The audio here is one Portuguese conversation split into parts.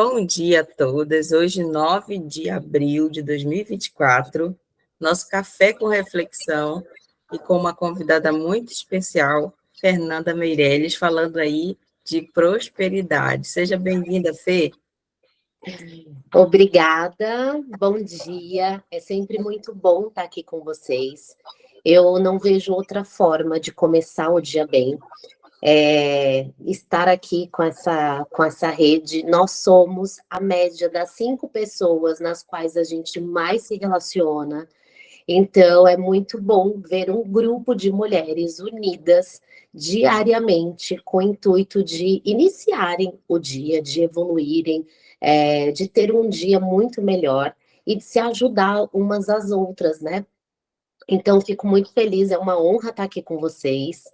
Bom dia a todas. Hoje, 9 de abril de 2024, nosso café com reflexão e com uma convidada muito especial, Fernanda Meirelles, falando aí de prosperidade. Seja bem-vinda, Fê. Obrigada, bom dia. É sempre muito bom estar aqui com vocês. Eu não vejo outra forma de começar o dia bem. Estar aqui com essa rede. Nós somos a média das 5 pessoas nas quais a gente mais se relaciona. Então, é muito bom ver um grupo de mulheres unidas diariamente com o intuito de iniciarem o dia, de evoluírem, de ter um dia muito melhor e de se ajudar umas às outras, né? Então, fico muito feliz, é uma honra estar aqui com vocês,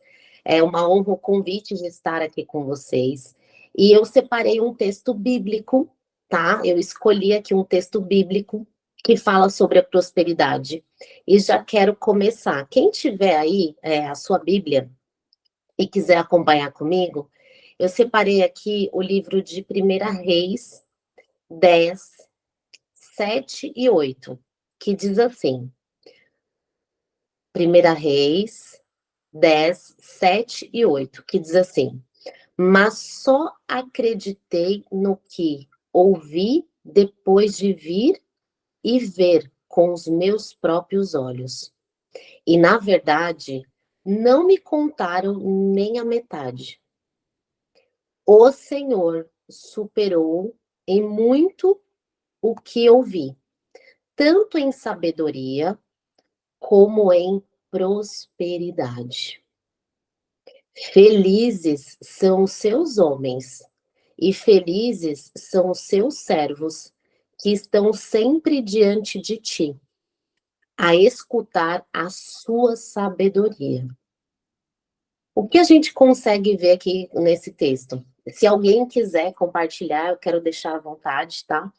é uma honra o convite de estar aqui com vocês. E eu separei um texto bíblico, tá? Eu escolhi aqui um texto bíblico que fala sobre a prosperidade. E já quero começar. Quem tiver aí a sua Bíblia e quiser acompanhar comigo, eu separei aqui o livro de 1 Reis 10, 7 e 8, que diz assim: 1 Reis 10, 7 e 8, que diz assim: mas só acreditei no que ouvi depois de vir e ver com os meus próprios olhos. E, na verdade, não me contaram nem a metade. O Senhor superou em muito o que ouvi, tanto em sabedoria como em prosperidade. Felizes são os seus homens, e felizes são os seus servos, que estão sempre diante de ti, a escutar a sua sabedoria. O que a gente consegue ver aqui nesse texto? Se alguém quiser compartilhar, eu quero deixar à vontade, tá?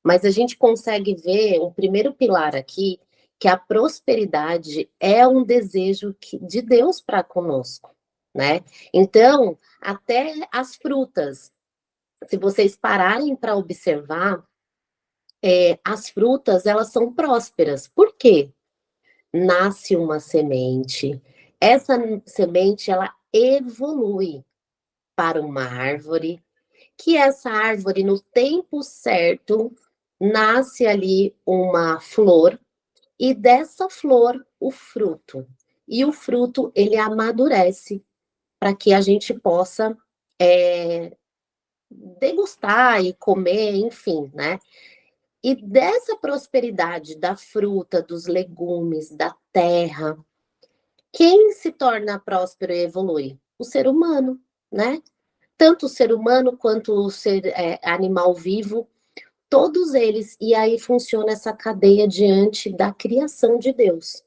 Mas a gente consegue ver um primeiro pilar aqui, que a prosperidade é um desejo de Deus para conosco, né? Então, até as frutas, se vocês pararem para observar, as frutas, elas são prósperas. Por quê? Nasce uma semente, essa semente, ela evolui para uma árvore, que essa árvore, no tempo certo, nasce ali uma flor, e dessa flor, o fruto. E o fruto, ele amadurece para que a gente possa degustar e comer, enfim, né? E dessa prosperidade da fruta, dos legumes, da terra, quem se torna próspero e evolui? O ser humano, né? Tanto o ser humano quanto o ser animal vivo, todos eles, e aí funciona essa cadeia diante da criação de Deus.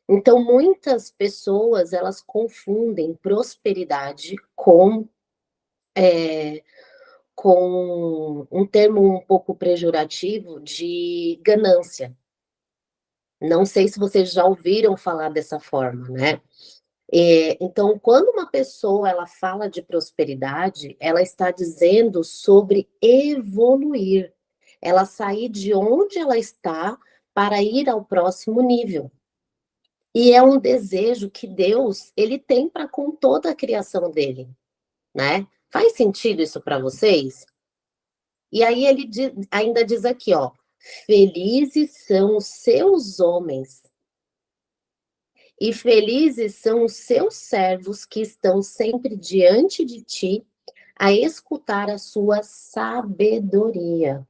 Então, muitas pessoas, elas confundem prosperidade com um termo um pouco pejorativo de ganância. Não sei se vocês já ouviram falar dessa forma, né? Então, quando uma pessoa ela fala de prosperidade, ela está dizendo sobre evoluir, ela sair de onde ela está para ir ao próximo nível. E é um desejo que Deus ele tem para com toda a criação dele, né? Faz sentido isso para vocês? E aí ele ainda diz aqui, ó, felizes são os seus homens, e felizes são os seus servos que estão sempre diante de ti a escutar a sua sabedoria.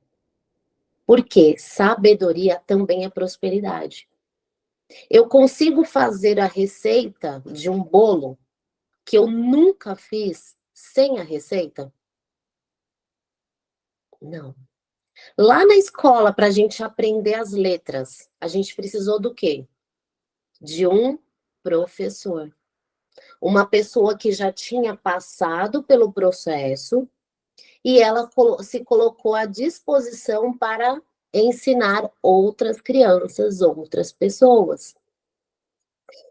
Porque sabedoria também é prosperidade. Eu consigo fazer a receita de um bolo que eu nunca fiz sem a receita? Não. Lá na escola, para a gente aprender as letras, a gente precisou do quê? De um professor. Uma pessoa que já tinha passado pelo processo e ela se colocou à disposição para ensinar outras crianças, outras pessoas.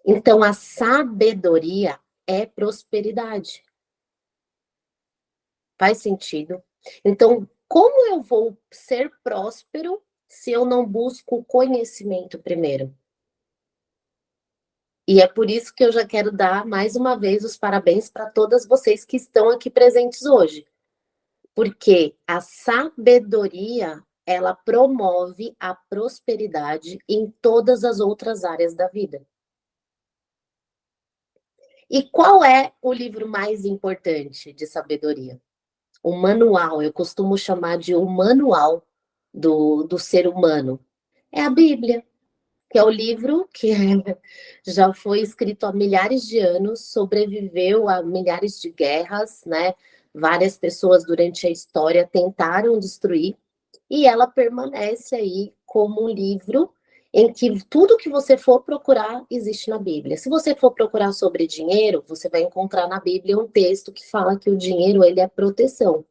Então, a sabedoria é prosperidade. Faz sentido? Então, Como eu vou ser próspero se eu não busco conhecimento primeiro? E é por isso que eu já quero dar mais uma vez os parabéns para todas vocês que estão aqui presentes hoje, porque a sabedoria, ela promove a prosperidade em todas as outras áreas da vida. E qual é o livro mais importante de sabedoria? O manual, eu costumo chamar de o manual do ser humano. É a Bíblia, que é o livro que já foi escrito há milhares de anos, sobreviveu a milhares de guerras, né? Várias pessoas durante a história tentaram destruir, e ela permanece aí como um livro em que tudo que você for procurar existe na Bíblia. Se você for procurar sobre dinheiro, você vai encontrar na Bíblia um texto que fala que o dinheiro ele é proteção.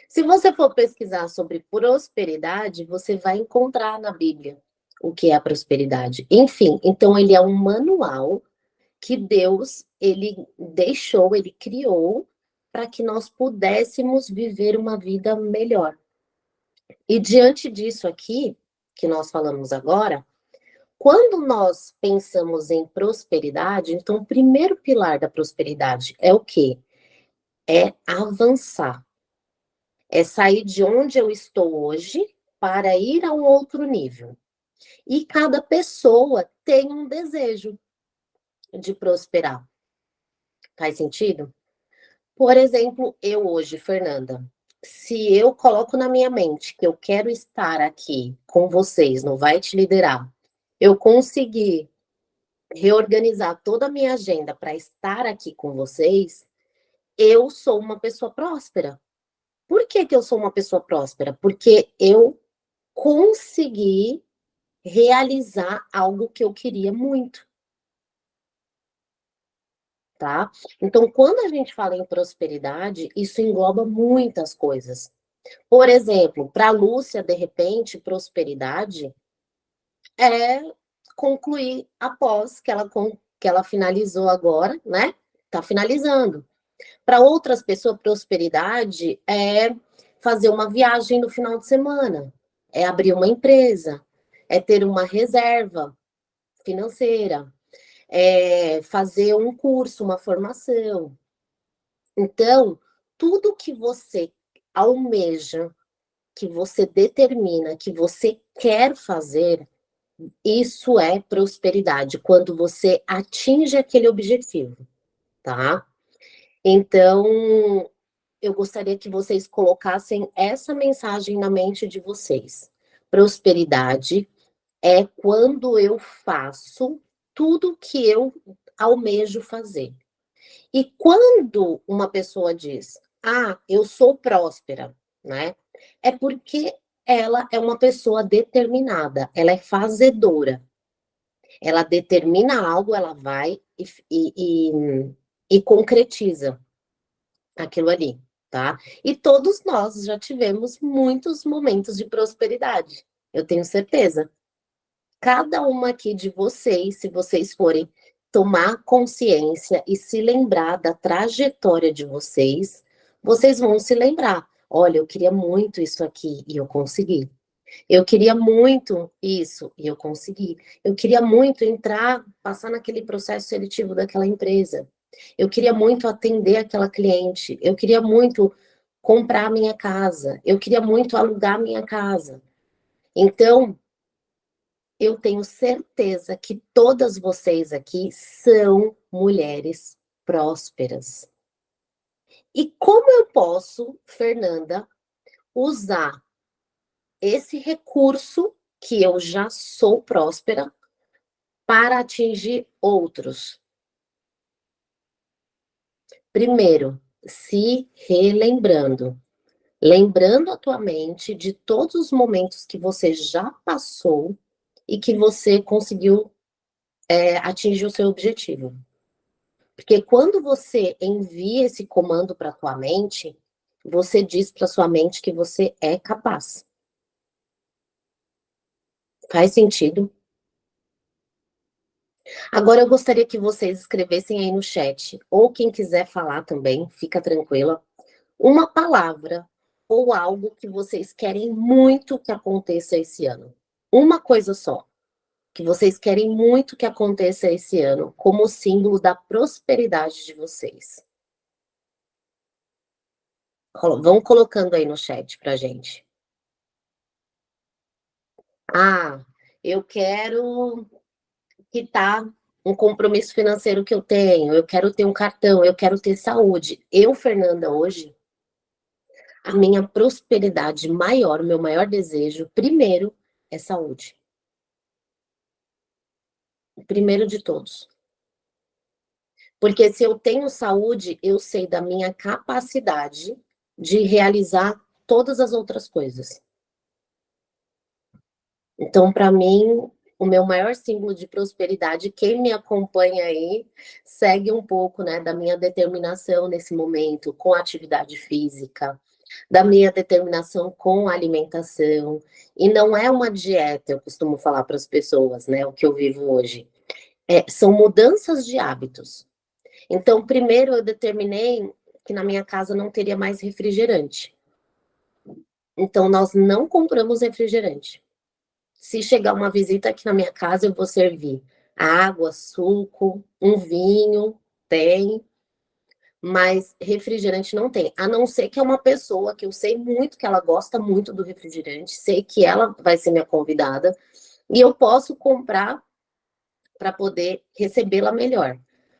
Se você for pesquisar sobre prosperidade, você vai encontrar na Bíblia o que é a prosperidade. Enfim, então ele é um manual que Deus ele deixou, ele criou para que nós pudéssemos viver uma vida melhor. E diante disso aqui, que nós falamos agora, quando nós pensamos em prosperidade, então o primeiro pilar da prosperidade é o quê? É avançar. É sair de onde eu estou hoje para ir a um outro nível. E cada pessoa tem um desejo de prosperar. Faz sentido? Por exemplo, eu hoje, Fernanda, se eu coloco na minha mente que eu quero estar aqui com vocês no Vai Te Liderar, eu conseguir reorganizar toda a minha agenda para estar aqui com vocês, eu sou uma pessoa próspera. Por que que eu sou uma pessoa próspera? Porque eu consegui realizar algo que eu queria muito, tá? Então, quando a gente fala em prosperidade, isso engloba muitas coisas. Por exemplo, para a Lúcia, de repente, prosperidade é concluir a pós que ela finalizou agora, né? Tá finalizando. Para outras pessoas, prosperidade é fazer uma viagem no final de semana, é abrir uma empresa, é ter uma reserva financeira, é fazer um curso, uma formação. Então, tudo que você almeja, que você determina, que você quer fazer, isso é prosperidade, quando você atinge aquele objetivo, tá? Então, eu gostaria que vocês colocassem essa mensagem na mente de vocês. Prosperidade é quando eu faço tudo que eu almejo fazer. E quando uma pessoa diz, ah, eu sou próspera, né? É porque ela é uma pessoa determinada, ela é fazedora. Ela determina algo, ela vai e concretiza aquilo ali, tá? E todos nós já tivemos muitos momentos de prosperidade, eu tenho certeza. Cada uma aqui de vocês, se vocês forem tomar consciência e se lembrar da trajetória de vocês, vocês vão se lembrar. Olha, eu queria muito isso aqui e eu consegui. Eu queria muito isso e eu consegui. Eu queria muito entrar, passar naquele processo seletivo daquela empresa. Eu queria muito atender aquela cliente. Eu queria muito comprar minha casa. Eu queria muito alugar minha casa. Então, eu tenho certeza que todas vocês aqui são mulheres prósperas. E como eu posso, Fernanda, usar esse recurso que eu já sou próspera para atingir outros? Primeiro, se relembrando. Lembrando a tua mente de todos os momentos que você já passou e que você conseguiu atingir o seu objetivo. Porque quando você envia esse comando para a tua mente, você diz para sua mente que você é capaz. Faz sentido? Agora eu gostaria que vocês escrevessem aí no chat, ou quem quiser falar também, fica tranquila, uma palavra ou algo que vocês querem muito que aconteça esse ano? Uma coisa só, que vocês querem muito que aconteça esse ano, como símbolo da prosperidade de vocês. Vão colocando aí no chat pra gente. Ah, eu quero quitar um compromisso financeiro que eu tenho, eu quero ter um cartão, eu quero ter saúde. Eu, Fernanda, hoje, a minha prosperidade maior, o meu maior desejo, primeiro, é saúde. O primeiro de todos. Porque se eu tenho saúde, eu sei da minha capacidade de realizar todas as outras coisas. Então, para mim, o meu maior símbolo de prosperidade, quem me acompanha aí, segue um pouco, né, da minha determinação nesse momento com a atividade física, da minha determinação com a alimentação. E não é uma dieta, eu costumo falar para as pessoas, né, o que eu vivo hoje. São mudanças de hábitos. Então, primeiro eu determinei que na minha casa não teria mais refrigerante. Então, nós não compramos refrigerante. Se chegar uma visita aqui na minha casa, eu vou servir água, suco, um vinho, tem, mas refrigerante não tem. A não ser que é uma pessoa que eu sei muito que ela gosta muito do refrigerante, sei que ela vai ser minha convidada, e eu posso comprar para poder recebê-la melhor.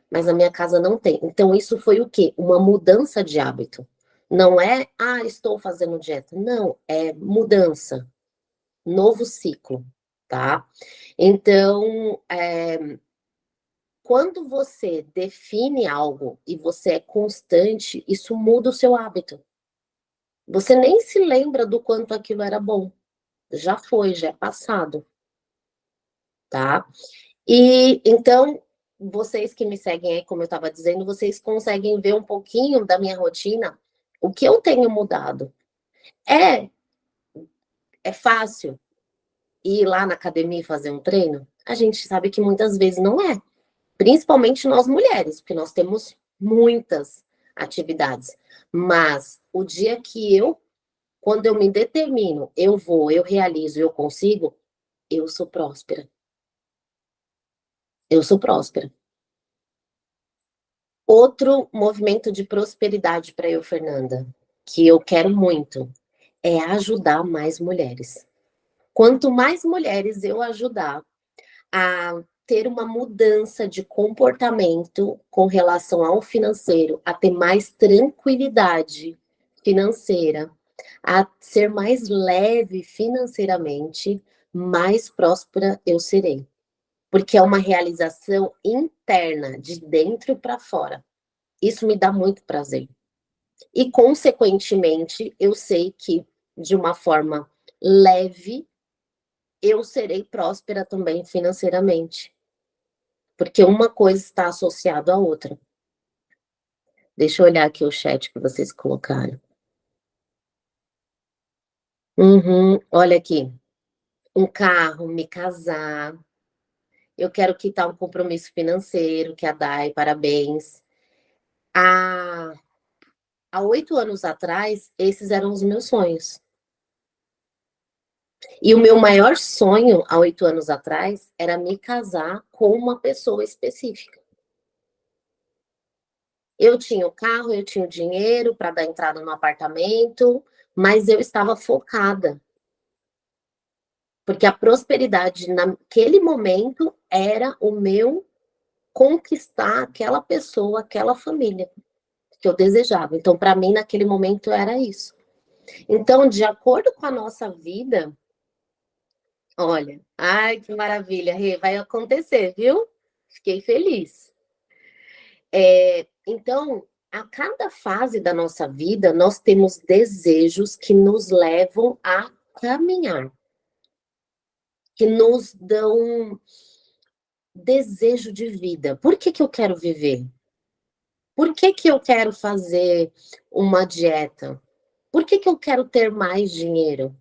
Mas a minha casa não tem. Então, isso foi o quê? Uma mudança de hábito. Não é, estou fazendo dieta. Não, é mudança. Novo ciclo, tá? Então, quando você define algo e você é constante, isso muda o seu hábito. Você nem se lembra do quanto aquilo era bom. Já foi, já é passado, tá? E então, vocês que me seguem aí, como eu estava dizendo, vocês conseguem ver um pouquinho da minha rotina, o que eu tenho mudado. É, é fácil ir lá na academia e fazer um treino? A gente sabe que muitas vezes não é. Principalmente nós mulheres, porque nós temos muitas atividades. Mas o dia que quando eu me determino, eu vou, eu realizo, eu consigo, eu sou próspera. Eu sou próspera. Outro movimento de prosperidade para eu, Fernanda, que eu quero muito, é ajudar mais mulheres. Quanto mais mulheres eu ajudar a ter uma mudança de comportamento com relação ao financeiro, a ter mais tranquilidade financeira, a ser mais leve financeiramente, mais próspera eu serei. Porque é uma realização interna, de dentro para fora. Isso me dá muito prazer. E, consequentemente, eu sei que, de uma forma leve, eu serei próspera também financeiramente. Porque uma coisa está associada à outra. Deixa eu olhar aqui o chat que vocês colocaram. Olha aqui. Um carro, me casar. Eu quero quitar um compromisso financeiro, que a Dai, parabéns. Há 8 anos atrás, esses eram os meus sonhos. E o meu maior sonho, há 8 anos atrás, era me casar com uma pessoa específica. Eu tinha o carro, eu tinha o dinheiro para dar entrada no apartamento, mas eu estava focada. Porque a prosperidade naquele momento era o meu conquistar aquela pessoa, aquela família que eu desejava. Então, para mim, naquele momento era isso. Então, de acordo com a nossa vida, olha, ai, que maravilha, Rê, vai acontecer, viu? Fiquei feliz. Então, a cada fase da nossa vida, nós temos desejos que nos levam a caminhar, que nos dão desejo de vida. Por que eu quero viver? Por que eu quero fazer uma dieta? Por que eu quero ter mais dinheiro?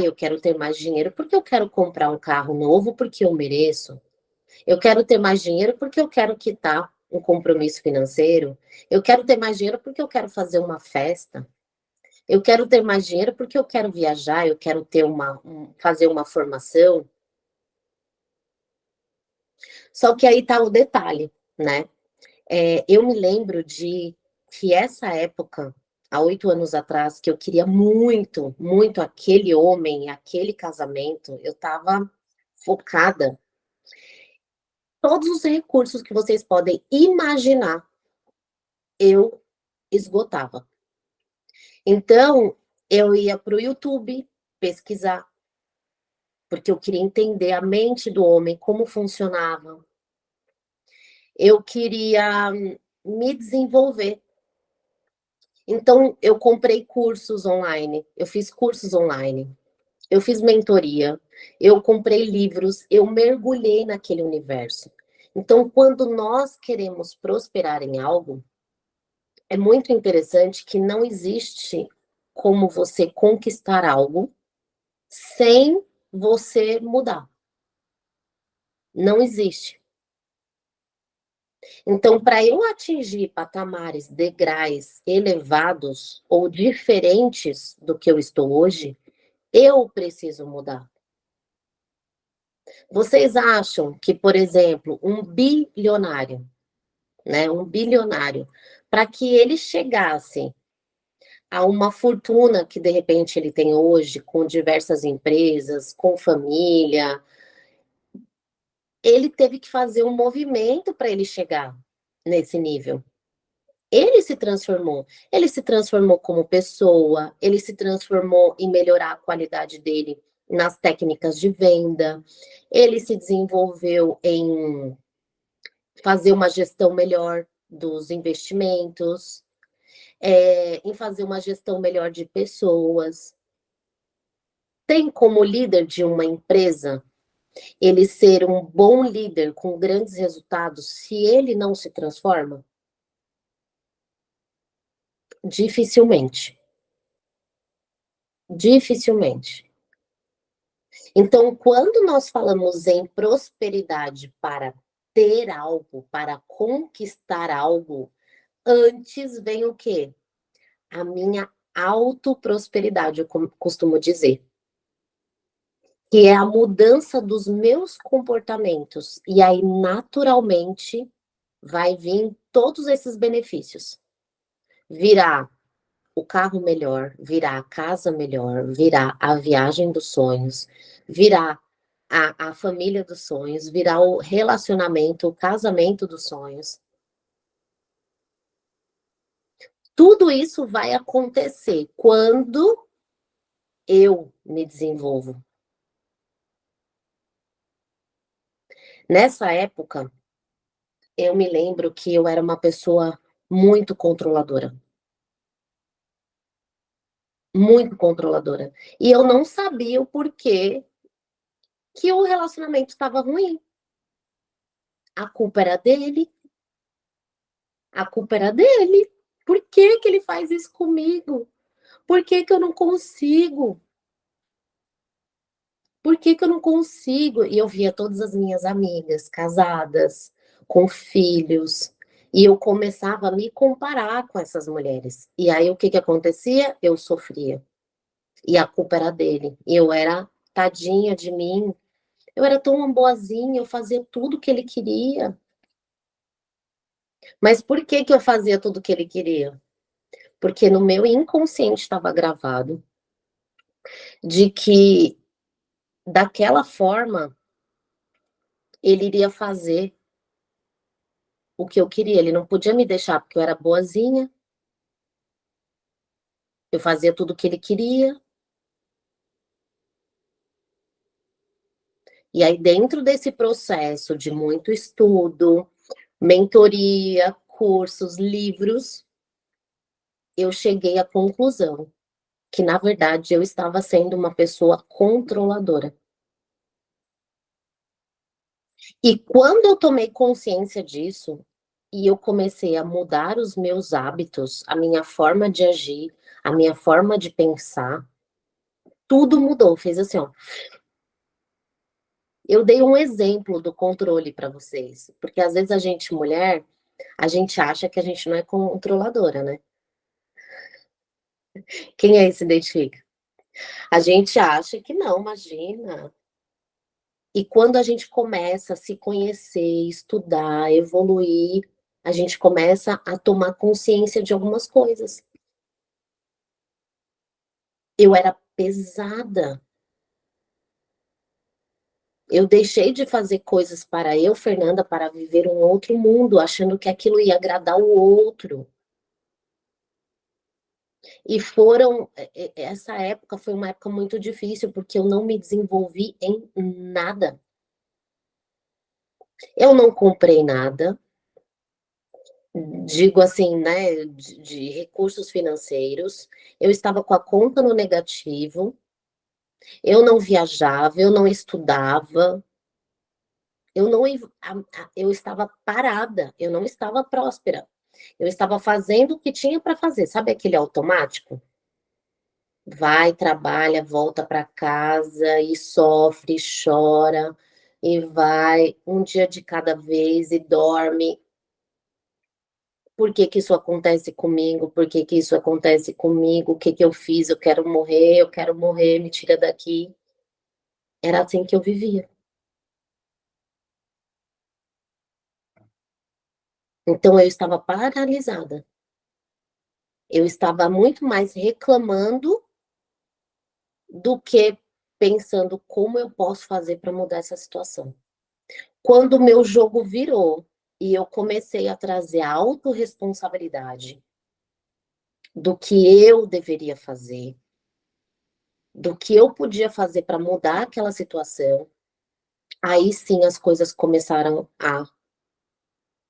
Eu quero ter mais dinheiro porque eu quero comprar um carro novo, porque eu mereço. Eu quero ter mais dinheiro porque eu quero quitar um compromisso financeiro. Eu quero ter mais dinheiro porque eu quero fazer uma festa. Eu quero ter mais dinheiro porque eu quero viajar, eu quero ter fazer uma formação. Só que aí tá o detalhe, né? Eu me lembro de que essa época, há 8 anos atrás, que eu queria muito, muito aquele homem, aquele casamento, eu estava focada. Todos os recursos que vocês podem imaginar, eu esgotava. Então, eu ia para o YouTube pesquisar, porque eu queria entender a mente do homem, como funcionava. Eu queria me desenvolver. Então, eu comprei cursos online, eu fiz cursos online, eu fiz mentoria, eu comprei livros, eu mergulhei naquele universo. Então, quando nós queremos prosperar em algo, é muito interessante que não existe como você conquistar algo sem você mudar. Não existe. Então, para eu atingir patamares, degraus elevados ou diferentes do que eu estou hoje, eu preciso mudar. Vocês acham que, por exemplo, um bilionário, né, um bilionário, para que ele chegasse a uma fortuna que de repente ele tem hoje, com diversas empresas, com família, ele teve que fazer um movimento para ele chegar nesse nível. Ele se transformou como pessoa, ele se transformou em melhorar a qualidade dele nas técnicas de venda, ele se desenvolveu em fazer uma gestão melhor dos investimentos, em fazer uma gestão melhor de pessoas. Tem como líder de uma empresa ele ser um bom líder com grandes resultados se ele não se transforma? Dificilmente. Dificilmente. Então, quando nós falamos em prosperidade para ter algo, para conquistar algo, antes vem o quê? A minha autoprosperidade, eu costumo dizer, que é a mudança dos meus comportamentos. E aí, naturalmente, vai vir todos esses benefícios. Virá o carro melhor, virá a casa melhor, virá a viagem dos sonhos, virá a família dos sonhos, virá o relacionamento, o casamento dos sonhos. Tudo isso vai acontecer quando eu me desenvolvo. Nessa época, eu me lembro que eu era uma pessoa muito controladora. Muito controladora. E eu não sabia o porquê que o relacionamento estava ruim. A culpa era dele. A culpa era dele. Por que que ele faz isso comigo? Por que que eu não consigo? Por que que eu não consigo? E eu via todas as minhas amigas casadas, com filhos, e eu começava a me comparar com essas mulheres. E aí o que que acontecia? Eu sofria. E a culpa era dele. E eu era tadinha de mim. Eu era tão boazinha, eu fazia tudo que ele queria. Mas por que que eu fazia tudo o que ele queria? Porque no meu inconsciente estava gravado de que daquela forma ele iria fazer o que eu queria. Ele não podia me deixar porque eu era boazinha. Eu fazia tudo o que ele queria. E aí dentro desse processo de muito estudo, mentoria, cursos, livros, eu cheguei à conclusão que na verdade eu estava sendo uma pessoa controladora. E quando eu tomei consciência disso, e eu comecei a mudar os meus hábitos, a minha forma de agir, a minha forma de pensar, tudo mudou, fez assim, ó. Eu dei um exemplo do controle para vocês, porque às vezes a gente, mulher, a gente acha que a gente não é controladora, né? Quem aí se identifica? A gente acha que não, imagina. E quando a gente começa a se conhecer, estudar, evoluir, a gente começa a tomar consciência de algumas coisas. Eu era pesada. Eu deixei de fazer coisas para eu, Fernanda, para viver um outro mundo, achando que aquilo ia agradar o outro. E essa época foi uma época muito difícil, porque eu não me desenvolvi em nada. Eu não comprei nada, digo assim, né, de recursos financeiros. Eu estava com a conta no negativo, eu não viajava, eu não estudava, eu não, eu estava parada, eu não estava próspera. Eu estava fazendo o que tinha para fazer, sabe aquele automático? Vai, trabalha, volta para casa e sofre, chora e vai um dia de cada vez e dorme. Por que que isso acontece comigo? Por que que isso acontece comigo? O que que eu fiz? Eu quero morrer, me tira daqui. Era assim que eu vivia. Então eu estava paralisada. Eu estava muito mais reclamando do que pensando como eu posso fazer para mudar essa situação. Quando o meu jogo virou e eu comecei a trazer a autorresponsabilidade do que eu deveria fazer, do que eu podia fazer para mudar aquela situação, aí sim as coisas começaram a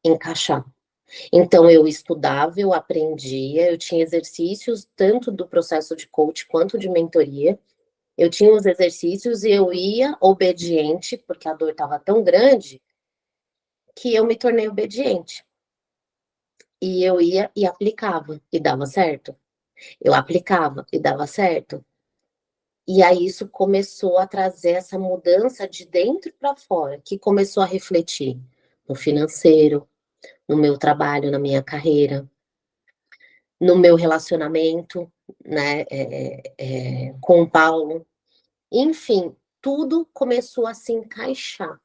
encaixar. Então eu estudava, eu aprendia, eu tinha exercícios tanto do processo de coach quanto de mentoria. Eu tinha os exercícios e eu ia obediente, porque a dor estava tão grande que eu me tornei obediente. E eu ia e aplicava, e dava certo. Eu aplicava e dava certo. E aí isso começou a trazer essa mudança de dentro para fora, que começou a refletir no financeiro, no meu trabalho, na minha carreira, no meu relacionamento, né, com o Paulo. Enfim, tudo começou a se encaixar.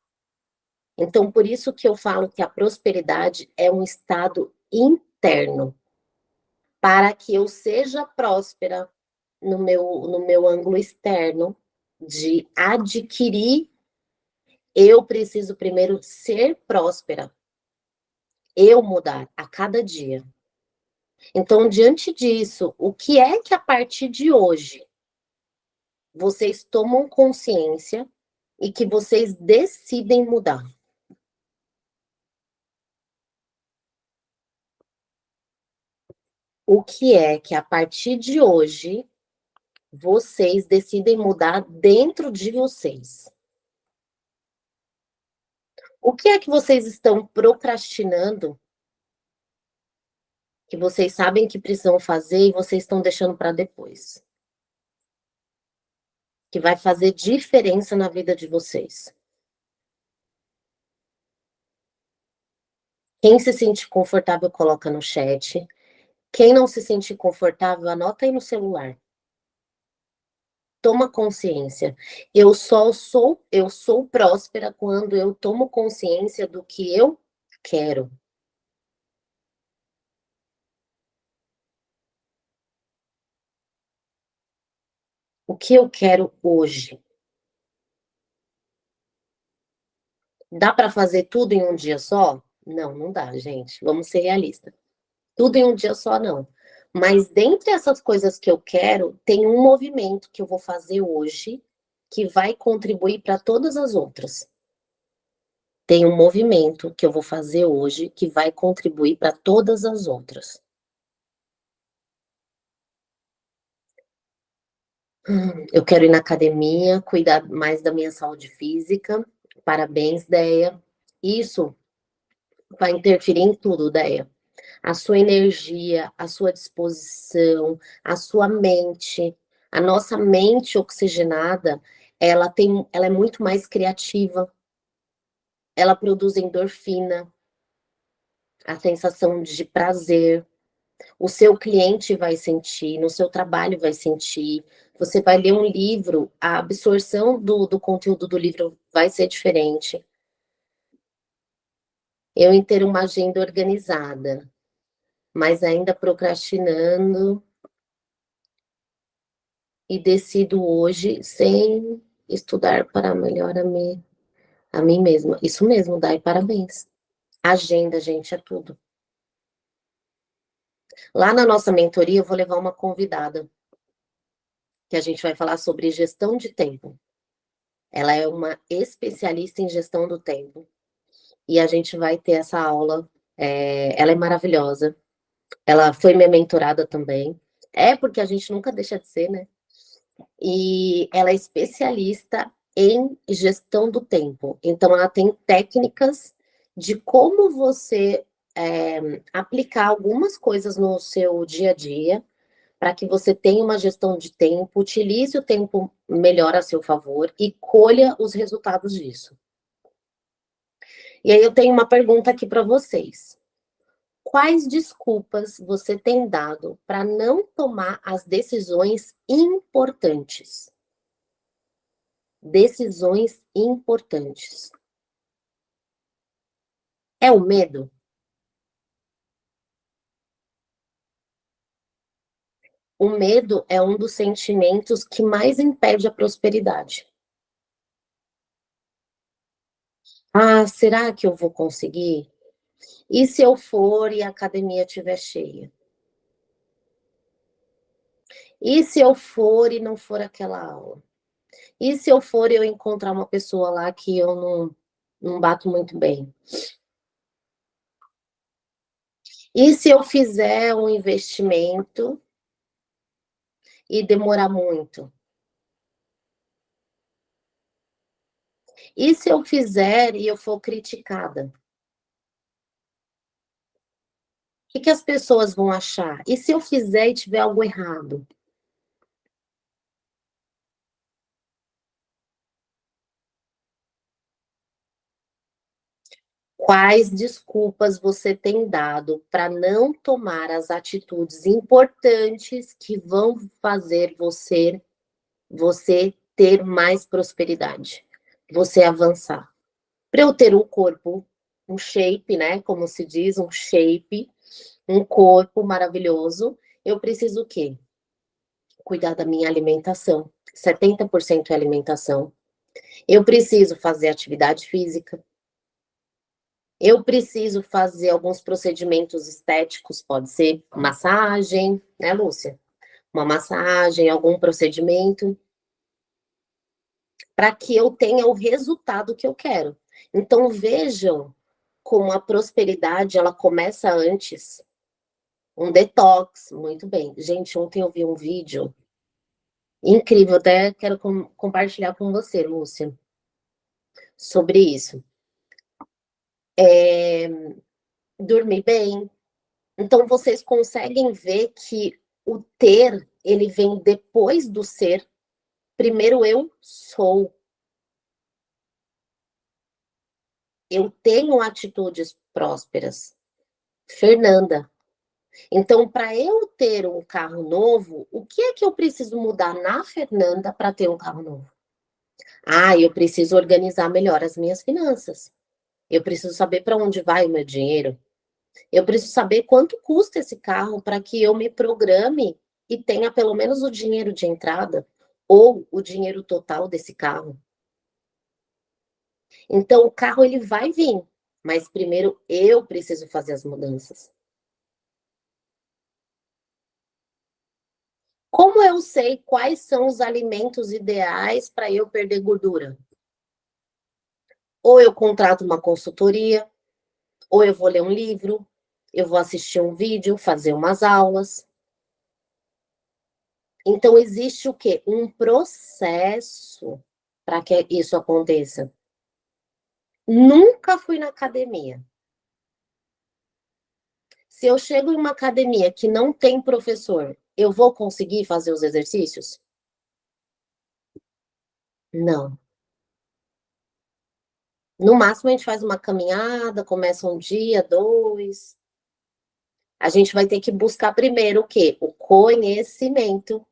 Então, por isso que eu falo que a prosperidade é um estado interno. Para que eu seja próspera no meu ângulo externo, de adquirir, eu preciso primeiro ser próspera, eu mudar a cada dia. Então, diante disso, o que é que a partir de hoje vocês tomam consciência e que vocês decidem mudar? O que é que a partir de hoje vocês decidem mudar dentro de vocês? O que é que vocês estão procrastinando, que vocês sabem que precisam fazer e vocês estão deixando para depois? Que vai fazer diferença na vida de vocês. Quem se sente confortável, coloca no chat. Quem não se sente confortável, anota aí no celular. Toma consciência. Eu sou próspera quando eu tomo consciência do que eu quero. O que eu quero hoje. Dá para fazer tudo em um dia só? Não, não dá, gente. Vamos ser realistas. Tudo em um dia só, não. Mas dentre essas coisas que eu quero, tem um movimento que eu vou fazer hoje que vai contribuir para todas as outras. Tem um movimento que eu vou fazer hoje que vai contribuir para todas as outras. Eu quero ir na academia, cuidar mais da minha saúde física. Parabéns, Deia. Isso vai interferir em tudo, Deia. A sua energia, a sua disposição, a sua mente. A nossa mente oxigenada, ela é muito mais criativa. Ela produz endorfina, a sensação de prazer. O seu cliente vai sentir, no seu trabalho vai sentir. Você vai ler um livro, a absorção do conteúdo do livro vai ser diferente. Eu em ter uma agenda organizada, mas ainda procrastinando e decido hoje sem estudar para melhor a mim mesma. Isso mesmo, Dai, parabéns. Agenda, gente, é tudo. Lá na nossa mentoria, eu vou levar uma convidada, que a gente vai falar sobre gestão de tempo. Ela é uma especialista em gestão do tempo. E a gente vai ter essa aula. Ela é maravilhosa. Ela foi minha mentorada também. É porque a gente nunca deixa de ser, né? E ela é especialista em gestão do tempo. Então, ela tem técnicas de como você aplicar algumas coisas no seu dia a dia para que você tenha uma gestão de tempo, utilize o tempo melhor a seu favor e colha os resultados disso. E aí eu tenho uma pergunta aqui para vocês. Quais desculpas você tem dado para não tomar as decisões importantes? Decisões importantes. É o medo? O medo é um dos sentimentos que mais impede a prosperidade. Ah, será que eu vou conseguir? E se eu for e a academia estiver cheia? E se eu for e não for aquela aula? E se eu for e eu encontrar uma pessoa lá que eu não bato muito bem? E se eu fizer um investimento e demorar muito? E se eu fizer e eu for criticada? O que as pessoas vão achar? E se eu fizer e tiver algo errado? Quais desculpas você tem dado para não tomar as atitudes importantes que vão fazer você ter mais prosperidade, você avançar? Para eu ter um corpo, um shape, né, como se diz, um shape, um corpo maravilhoso, eu preciso o quê? Cuidar da minha alimentação. 70% é alimentação. Eu preciso fazer atividade física. Eu preciso fazer alguns procedimentos estéticos, pode ser massagem, né, Lúcia? Uma massagem, algum procedimento, para que eu tenha o resultado que eu quero. Então, vejam como a prosperidade, ela começa antes. Um detox, muito bem. Gente, ontem eu vi um vídeo incrível, até quero compartilhar com você, Lúcia, sobre isso. Dormir bem. Então, vocês conseguem ver que o ter, ele vem depois do ser. Primeiro eu sou. Eu tenho atitudes prósperas. Fernanda. Então, para eu ter um carro novo, o que é que eu preciso mudar na Fernanda para ter um carro novo? Ah, eu preciso organizar melhor as minhas finanças. Eu preciso saber para onde vai o meu dinheiro. Eu preciso saber quanto custa esse carro para que eu me programe e tenha pelo menos o dinheiro de entrada ou o dinheiro total desse carro. Então, o carro ele vai vir, mas primeiro eu preciso fazer as mudanças. Como eu sei quais são os alimentos ideais para eu perder gordura? Ou eu contrato uma consultoria, ou eu vou ler um livro, eu vou assistir um vídeo, fazer umas aulas. Então, existe o quê? Um processo para que isso aconteça. Nunca fui na academia. Se eu chego em uma academia que não tem professor, eu vou conseguir fazer os exercícios? Não. No máximo, a gente faz uma caminhada, começa um dia, dois. A gente vai ter que buscar primeiro o quê? O conhecimento,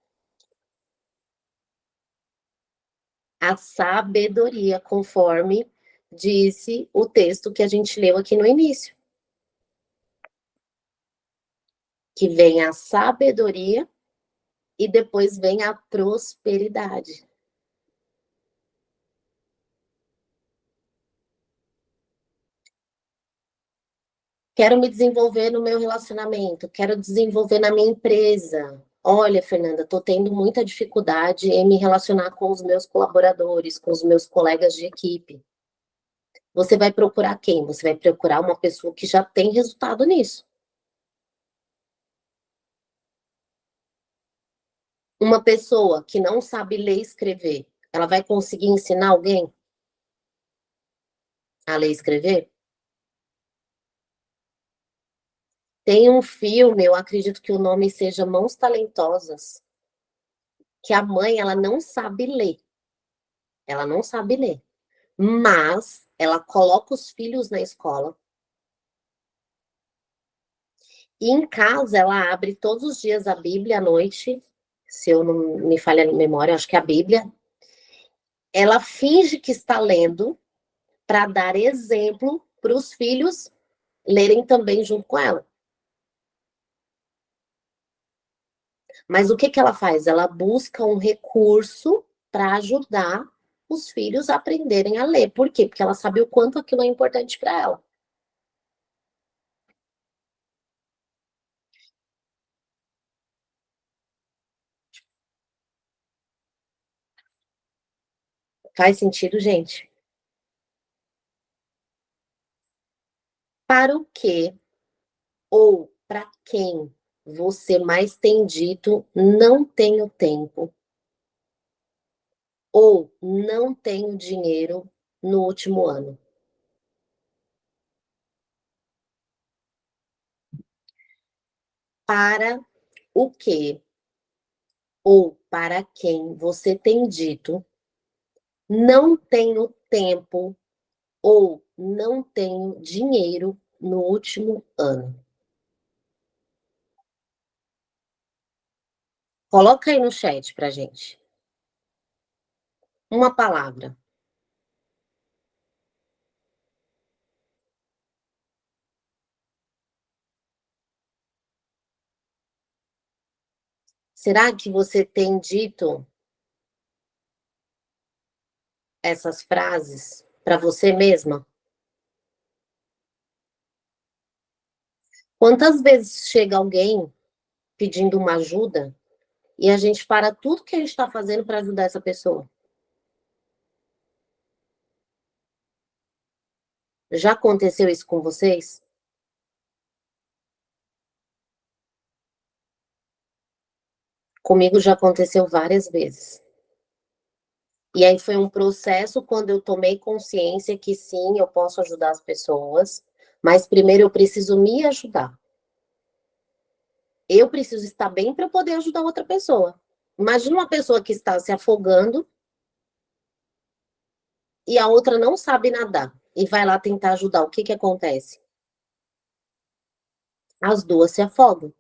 a sabedoria, conforme disse o texto que a gente leu aqui no início. Que vem a sabedoria e depois vem a prosperidade. Quero me desenvolver no meu relacionamento, quero desenvolver na minha empresa. Olha, Fernanda, estou tendo muita dificuldade em me relacionar com os meus colaboradores, com os meus colegas de equipe. Você vai procurar quem? Você vai procurar uma pessoa que já tem resultado nisso. Uma pessoa que não sabe ler e escrever, ela vai conseguir ensinar alguém a ler e escrever? Tem um filme, eu acredito que o nome seja Mãos Talentosas, que a mãe, ela não sabe ler. Ela não sabe ler. Mas ela coloca os filhos na escola. E em casa ela abre todos os dias a Bíblia à noite, se eu não me falha a memória, acho que é a Bíblia. Ela finge que está lendo para dar exemplo para os filhos lerem também junto com ela. Mas o que que ela faz? Ela busca um recurso para ajudar os filhos a aprenderem a ler. Por quê? Porque ela sabe o quanto aquilo é importante para ela. Faz sentido, gente? Para o que ou para quem você mais tem dito não tenho tempo ou não tenho dinheiro no último ano? Para o que ou para quem você tem dito não tenho tempo ou não tenho dinheiro no último ano? Coloca aí no chat pra gente. Uma palavra. Será que você tem dito essas frases para você mesma? Quantas vezes chega alguém pedindo uma ajuda e a gente para tudo que a gente está fazendo para ajudar essa pessoa? Já aconteceu isso com vocês? Comigo já aconteceu várias vezes. E aí foi um processo quando eu tomei consciência que sim, eu posso ajudar as pessoas, mas primeiro eu preciso me ajudar. Eu preciso estar bem para poder ajudar outra pessoa. Imagina uma pessoa que está se afogando e a outra não sabe nadar e vai lá tentar ajudar. O que que acontece? As duas se afogam.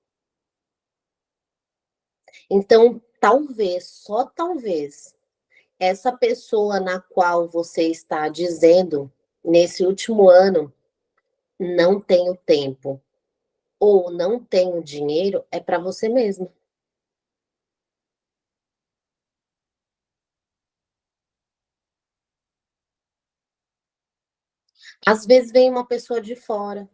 Então, talvez, só talvez, essa pessoa na qual você está dizendo nesse último ano não tenho tempo ou não tenho dinheiro é para você mesmo. Às vezes vem uma pessoa de fora,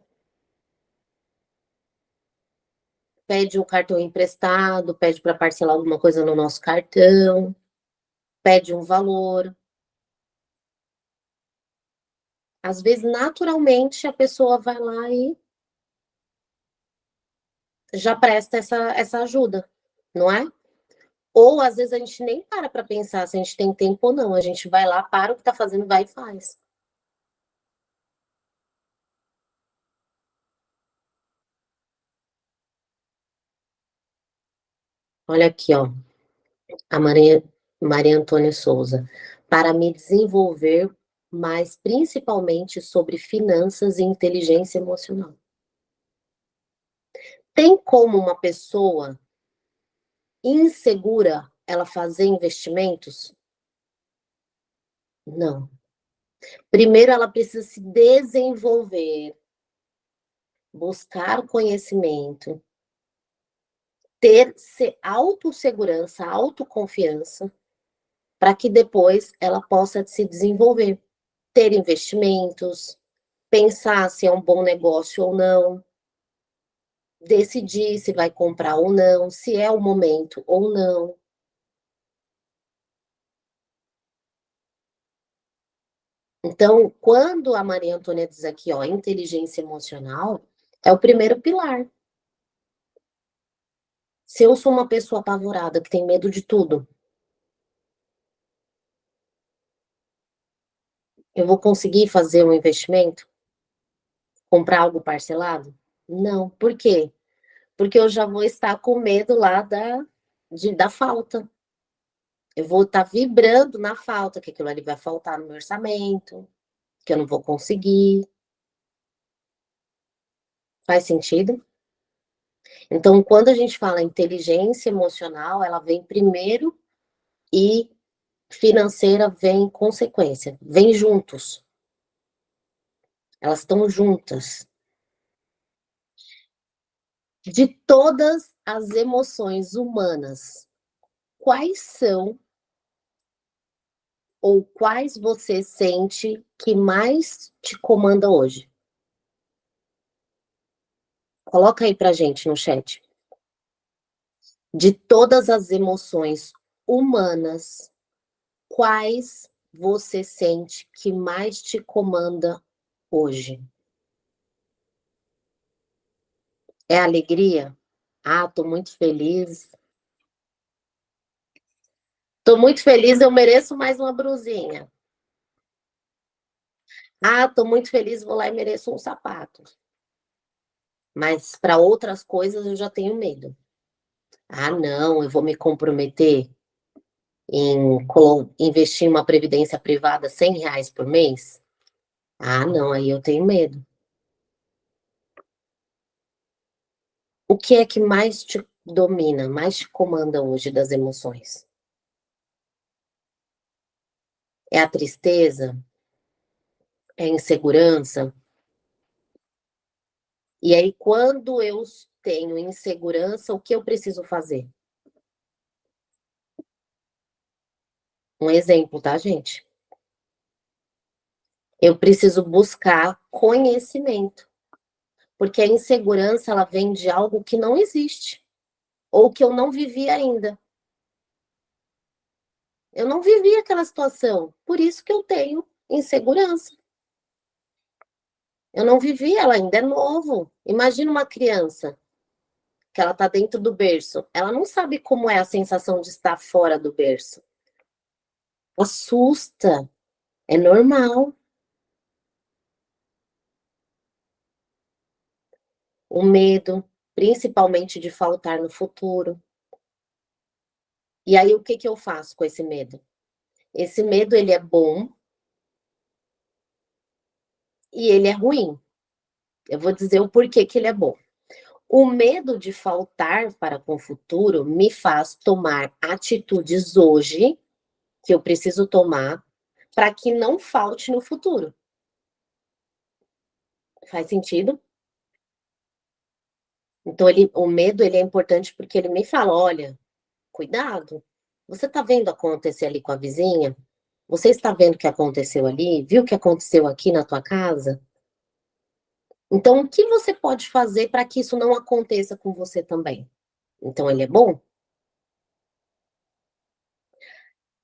pede um cartão emprestado, pede para parcelar alguma coisa no nosso cartão, pede um valor. Às vezes, naturalmente, a pessoa vai lá e já presta essa ajuda, não é? Ou às vezes a gente nem para pensar se a gente tem tempo ou não. A gente vai lá, para o que está fazendo, vai e faz. Olha aqui, ó, a Maria Antônia Souza. Para me desenvolver, mas principalmente sobre finanças e inteligência emocional. Tem como uma pessoa insegura ela fazer investimentos? Não. Primeiro ela precisa se desenvolver, buscar conhecimento, ter autossegurança, autoconfiança, para que depois ela possa se desenvolver, ter investimentos, pensar se é um bom negócio ou não, decidir se vai comprar ou não, se é o momento ou não. Então, quando a Maria Antônia diz aqui, ó, inteligência emocional, é o primeiro pilar. Se eu sou uma pessoa apavorada, que tem medo de tudo, eu vou conseguir fazer um investimento? Comprar algo parcelado? Não. Por quê? Porque eu já vou estar com medo lá da falta. Eu vou estar vibrando na falta, que aquilo ali vai faltar no meu orçamento, que eu não vou conseguir. Faz sentido? Então, quando a gente fala inteligência emocional, ela vem primeiro e financeira vem em consequência, vem juntos. Elas estão juntas. De todas as emoções humanas, quais são ou quais você sente que mais te comanda hoje? Coloca aí pra gente no chat. De todas as emoções humanas, quais você sente que mais te comanda hoje? É alegria? Ah, tô muito feliz. Tô muito feliz, eu mereço mais uma brusinha. Ah, tô muito feliz, vou lá e mereço um sapato. Mas para outras coisas eu já tenho medo. Ah, não, eu vou me comprometer em investir em uma previdência privada R$ 100 por mês? Ah, não, aí eu tenho medo. O que é que mais te domina, mais te comanda hoje das emoções? É a tristeza? É a insegurança? E aí, quando eu tenho insegurança, o que eu preciso fazer? Um exemplo, tá, gente? Eu preciso buscar conhecimento, porque a insegurança ela vem de algo que não existe ou que eu não vivi ainda. Eu não vivi aquela situação, por isso que eu tenho insegurança. Eu não vivi, ela ainda é novo. Imagina uma criança que ela está dentro do berço, ela não sabe como é a sensação de estar fora do berço. Assusta, é normal. O medo, principalmente de faltar no futuro. E aí o que que eu faço com esse medo? Esse medo ele é bom e ele é ruim. Eu vou dizer o porquê que ele é bom. O medo de faltar para com o futuro me faz tomar atitudes hoje que eu preciso tomar para que não falte no futuro. Faz sentido? Então o medo ele é importante porque ele me fala, olha, cuidado. Você está vendo acontecer ali com a vizinha? Você está vendo o que aconteceu ali? Viu o que aconteceu aqui na tua casa? Então, o que você pode fazer para que isso não aconteça com você também? Então, ele é bom?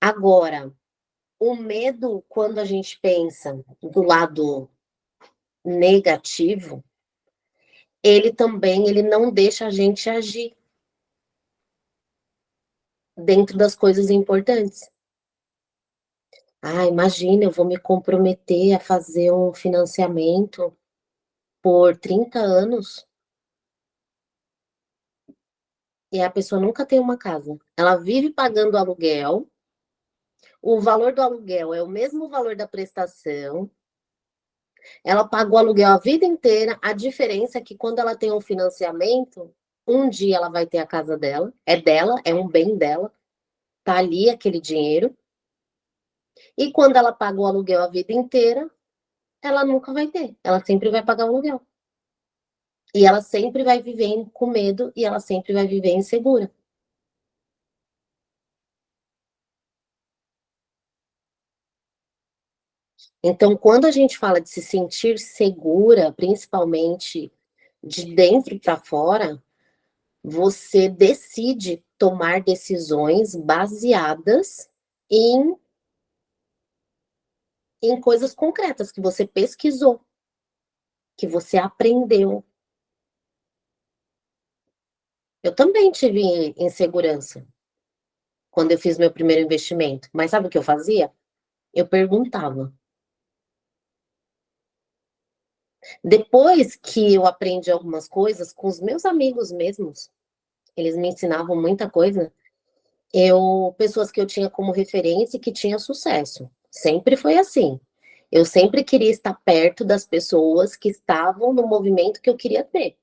Agora, o medo, quando a gente pensa do lado negativo, ele também ele não deixa a gente agir dentro das coisas importantes. Ah, imagina, eu vou me comprometer a fazer um financiamento por 30 anos e a pessoa nunca tem uma casa. Ela vive pagando aluguel, o valor do aluguel é o mesmo valor da prestação, ela pagou aluguel a vida inteira, a diferença é que quando ela tem um financiamento, Um dia ela vai ter a casa dela, é um bem dela, tá ali aquele dinheiro. E quando ela paga o aluguel a vida inteira, ela nunca vai ter. Ela sempre vai pagar o aluguel. E ela sempre vai viver com medo e ela sempre vai viver insegura. Então, quando a gente fala de se sentir segura, principalmente de dentro para fora, você decide tomar decisões baseadas em, em coisas concretas que você pesquisou, que você aprendeu. Eu também tive insegurança quando eu fiz meu primeiro investimento, mas sabe o que eu fazia? Eu perguntava. Depois que eu aprendi algumas coisas com os meus amigos mesmos, eles me ensinavam muita coisa. Pessoas que eu tinha como referência e que tinha sucesso. Sempre foi assim. Eu sempre queria estar perto das pessoas que estavam no movimento que eu queria ter.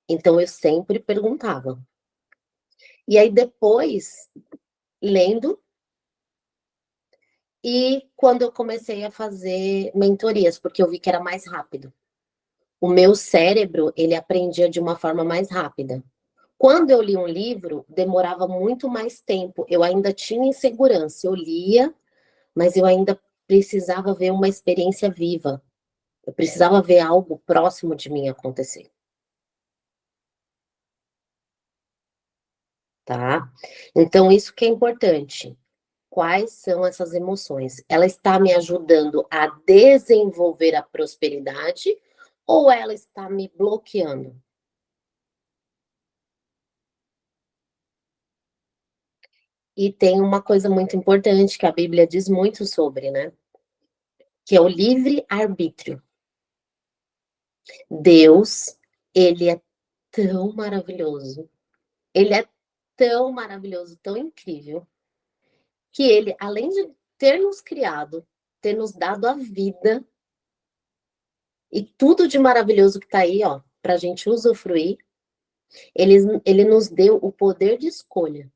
Então eu sempre perguntava. E aí depois, lendo, e quando eu comecei a fazer mentorias, porque eu vi que era mais rápido. O meu cérebro, ele aprendia de uma forma mais rápida. Quando eu li um livro, demorava muito mais tempo. Eu ainda tinha insegurança. Eu lia, mas eu ainda precisava ver uma experiência viva. Eu precisava ver algo próximo de mim acontecer, tá? Então, isso que é importante. Quais são essas emoções? Ela está me ajudando a desenvolver a prosperidade ou ela está me bloqueando? E tem uma coisa muito importante que a Bíblia diz muito sobre, né? Que é o livre-arbítrio. Deus, ele é tão maravilhoso. Ele é tão maravilhoso, tão incrível, que ele, além de ter nos criado, ter nos dado a vida e tudo de maravilhoso que tá aí, ó, pra gente usufruir, ele nos deu o poder de escolha,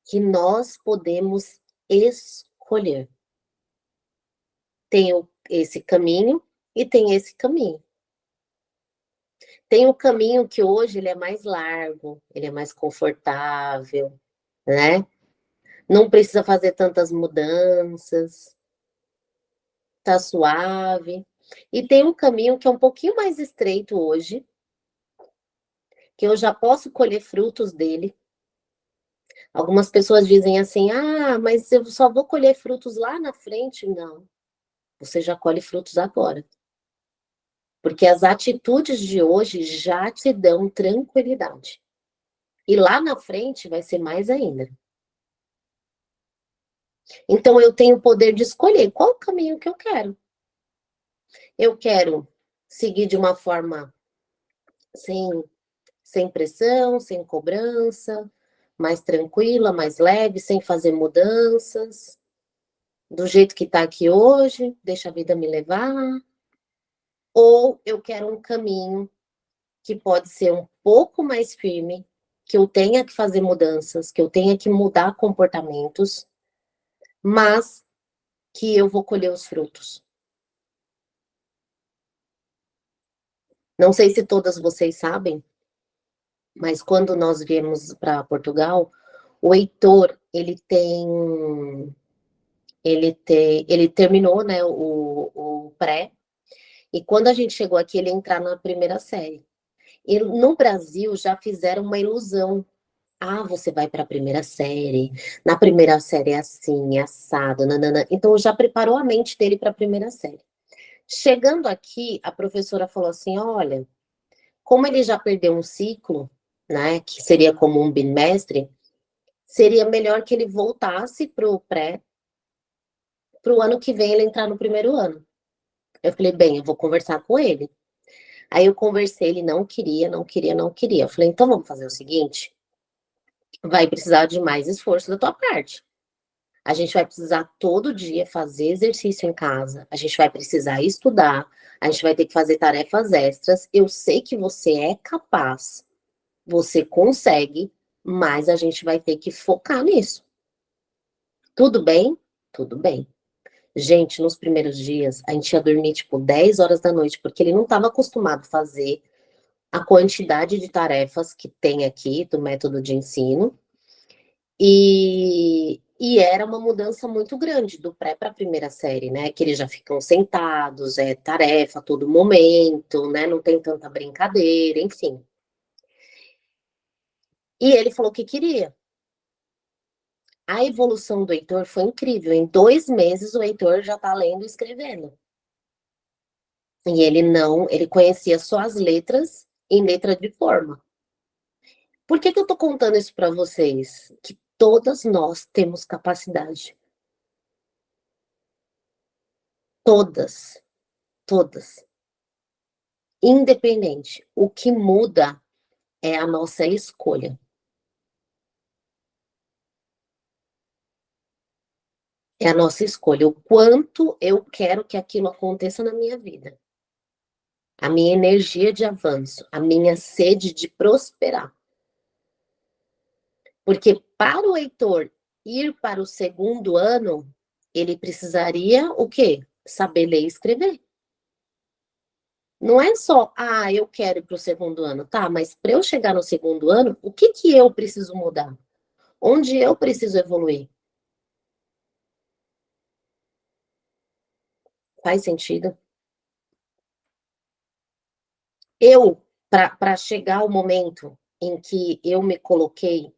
que nós podemos escolher. Tem esse caminho e tem esse caminho. Tem o caminho que hoje ele é mais largo, ele é mais confortável, né? Não precisa fazer tantas mudanças, tá suave. E tem um caminho que é um pouquinho mais estreito hoje, que eu já posso colher frutos dele. Algumas pessoas dizem assim: ah, mas eu só vou colher frutos lá na frente. Não, você já colhe frutos agora. Porque as atitudes de hoje já te dão tranquilidade. E lá na frente vai ser mais ainda. Então eu tenho o poder de escolher qual o caminho que eu quero. Eu quero seguir de uma forma sem, sem pressão, sem cobrança, mais tranquila, mais leve, sem fazer mudanças, do jeito que está aqui hoje, deixa a vida me levar. Ou eu quero um caminho que pode ser um pouco mais firme, que eu tenha que fazer mudanças, que eu tenha que mudar comportamentos, mas que eu vou colher os frutos. Não sei se todas vocês sabem, mas quando nós viemos para Portugal, o Heitor, ele terminou, né, o pré, e quando a gente chegou aqui, ele ia entrar na primeira série. E no Brasil já fizeram uma ilusão. Ah, você vai para a primeira série. Na primeira série é assim, é assado, nanana. Então já preparou a mente dele para a primeira série. Chegando aqui, a professora falou assim: olha, como ele já perdeu um ciclo, né, que seria como um bimestre, seria melhor que ele voltasse para o pré, para o ano que vem ele entrar no primeiro ano. Eu falei, bem, eu vou conversar com ele. Aí eu conversei, ele não queria, não queria, não queria. Eu falei, então vamos fazer o seguinte, vai precisar de mais esforço da tua parte. A gente vai precisar todo dia fazer exercício em casa, a gente vai precisar estudar, a gente vai ter que fazer tarefas extras. Eu sei que você é capaz, você consegue, mas a gente vai ter que focar nisso. Tudo bem? Tudo bem. Gente, nos primeiros dias, a gente ia dormir tipo 10 horas da noite, porque ele não estava acostumado a fazer a quantidade de tarefas que tem aqui do método de ensino. E era uma mudança muito grande do pré para a primeira série, né? Que eles já ficam sentados, é tarefa a todo momento, né? Não tem tanta brincadeira, enfim. E ele falou que queria. A evolução do Heitor foi incrível. Em 2 meses, o Heitor já tá lendo e escrevendo. E ele conhecia só as letras em letra de forma. Por que que eu tô contando isso para vocês? Que todas nós temos capacidade. Todas, todas. Independente. O que muda é a nossa escolha. É a nossa escolha. O quanto eu quero que aquilo aconteça na minha vida. A minha energia de avanço, a minha sede de prosperar. Porque para o Heitor ir para o segundo ano, ele precisaria o quê? Saber ler e escrever. Não é só, eu quero ir para o segundo ano. Tá, mas para eu chegar no segundo ano, o que que eu preciso mudar? Onde eu preciso evoluir? Faz sentido? Para chegar ao momento em que eu me coloquei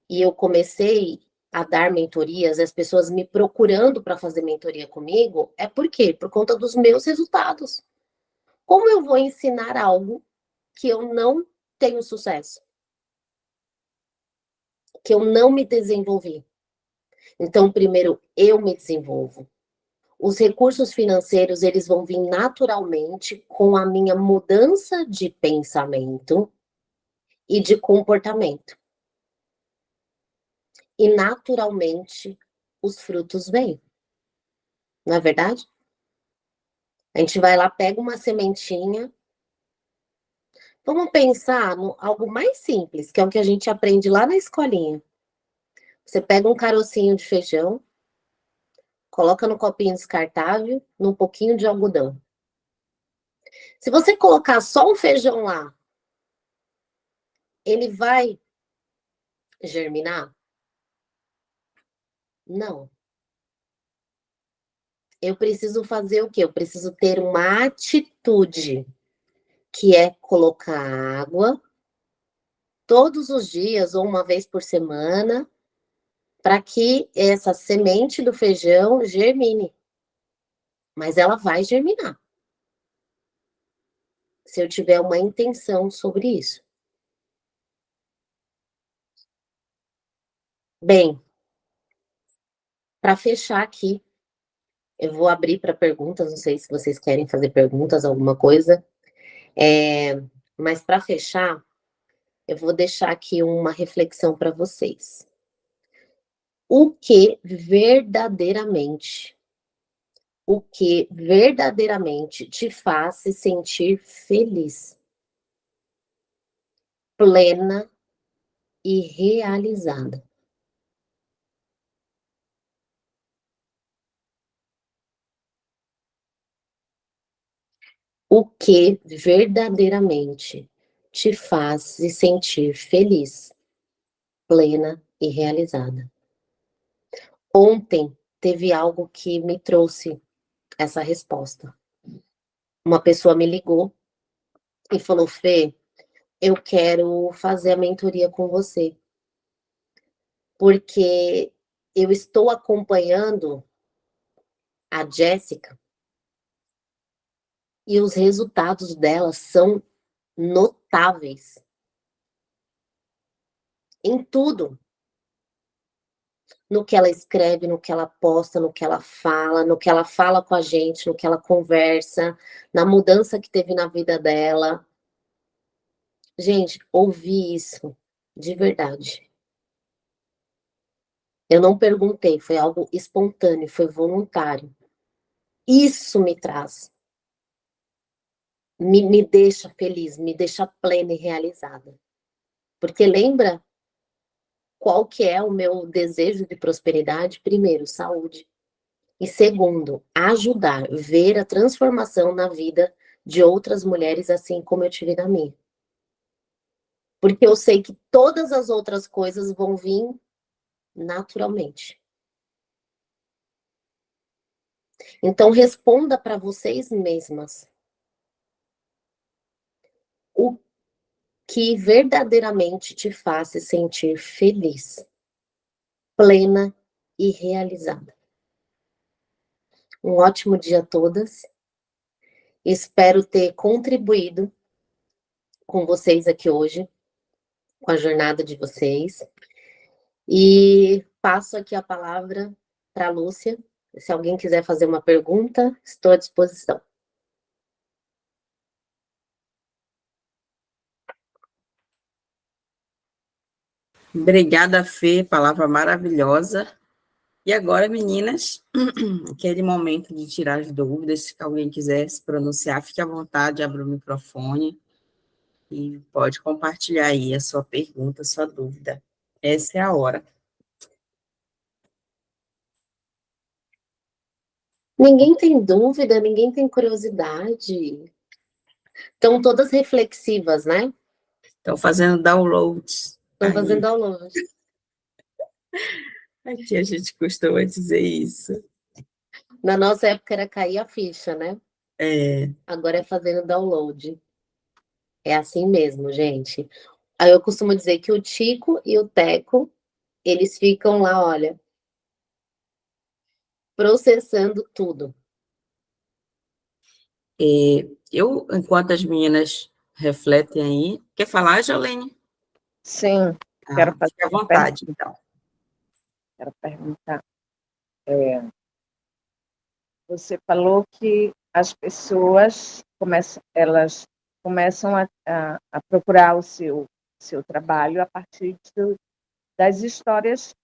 e eu comecei a dar mentorias, as pessoas me procurando para fazer mentoria comigo, é por quê? Por conta dos meus resultados. Como eu vou ensinar algo que eu não tenho sucesso? Que eu não me desenvolvi? Então, primeiro eu me desenvolvo. Os recursos financeiros, eles vão vir naturalmente com a minha mudança de pensamento e de comportamento. E naturalmente os frutos vêm. Não é verdade? A gente vai lá, pega uma sementinha. Vamos pensar no algo mais simples, que é o que a gente aprende lá na escolinha. Você pega um carocinho de feijão, coloca no copinho descartável, num pouquinho de algodão. Se você colocar só um feijão lá, ele vai germinar? Não. Eu preciso fazer o quê? Eu preciso ter uma atitude, que é colocar água todos os dias ou uma vez por semana, para que essa semente do feijão germine. Mas ela vai germinar, se eu tiver uma intenção sobre isso. Bem, para fechar aqui, eu vou abrir para perguntas, não sei se vocês querem fazer perguntas, alguma coisa. Mas para fechar, eu vou deixar aqui uma reflexão para vocês. O que verdadeiramente te faz se sentir feliz, plena e realizada? O que verdadeiramente te faz se sentir feliz, plena e realizada? Ontem teve algo que me trouxe essa resposta. Uma pessoa me ligou e falou: Fê, eu quero fazer a mentoria com você, porque eu estou acompanhando a Jéssica e os resultados dela são notáveis em tudo. No que ela escreve, no que ela posta, no que ela fala, no que ela fala com a gente, no que ela conversa, na mudança que teve na vida dela. Gente, ouvi isso de verdade. Eu não perguntei, foi algo espontâneo, foi voluntário. Isso me traz, me deixa feliz, me deixa plena e realizada. Porque lembra qual que é o meu desejo de prosperidade? Primeiro, saúde. E segundo, ajudar, ver a transformação na vida de outras mulheres, assim como eu tive na minha. Porque eu sei que todas as outras coisas vão vir naturalmente. Então, responda para vocês mesmas o que verdadeiramente te faz se sentir feliz, plena e realizada. Um ótimo dia a todas. Espero ter contribuído com vocês aqui hoje, com a jornada de vocês. E passo aqui a palavra para a Lúcia. Se alguém quiser fazer uma pergunta, estou à disposição. Obrigada, Fê, palavra maravilhosa. E agora, meninas, aquele momento de tirar as dúvidas, se alguém quiser se pronunciar, fique à vontade, abra o microfone e pode compartilhar aí a sua pergunta, a sua dúvida. Essa é a hora. Ninguém tem dúvida, ninguém tem curiosidade. Estão todas reflexivas, né? Estão fazendo downloads Estão fazendo aí. download. Aqui a gente costuma dizer isso. Na nossa época era cair a ficha, né? É, Agora é fazendo download. É assim mesmo, gente. Aí eu costumo dizer que o Tico e o Teco, eles ficam lá, olha, processando tudo. enquanto as meninas refletem aí, quer falar, Jolene? Sim, Ah, quero fazer fique à uma vontade, pergunta. então. Quero perguntar. Você falou que as pessoas elas começam a procurar o seu trabalho a partir das histórias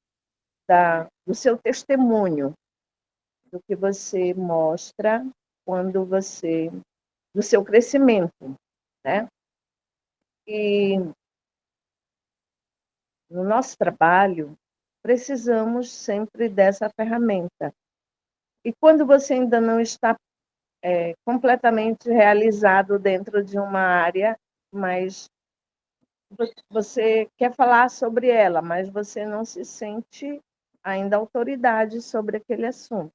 do seu testemunho, do que você mostra do seu crescimento, né? E no nosso trabalho precisamos sempre dessa ferramenta. E quando você ainda não está completamente realizado dentro de uma área, mas você quer falar sobre ela, mas você não se sente ainda autoridade sobre aquele assunto.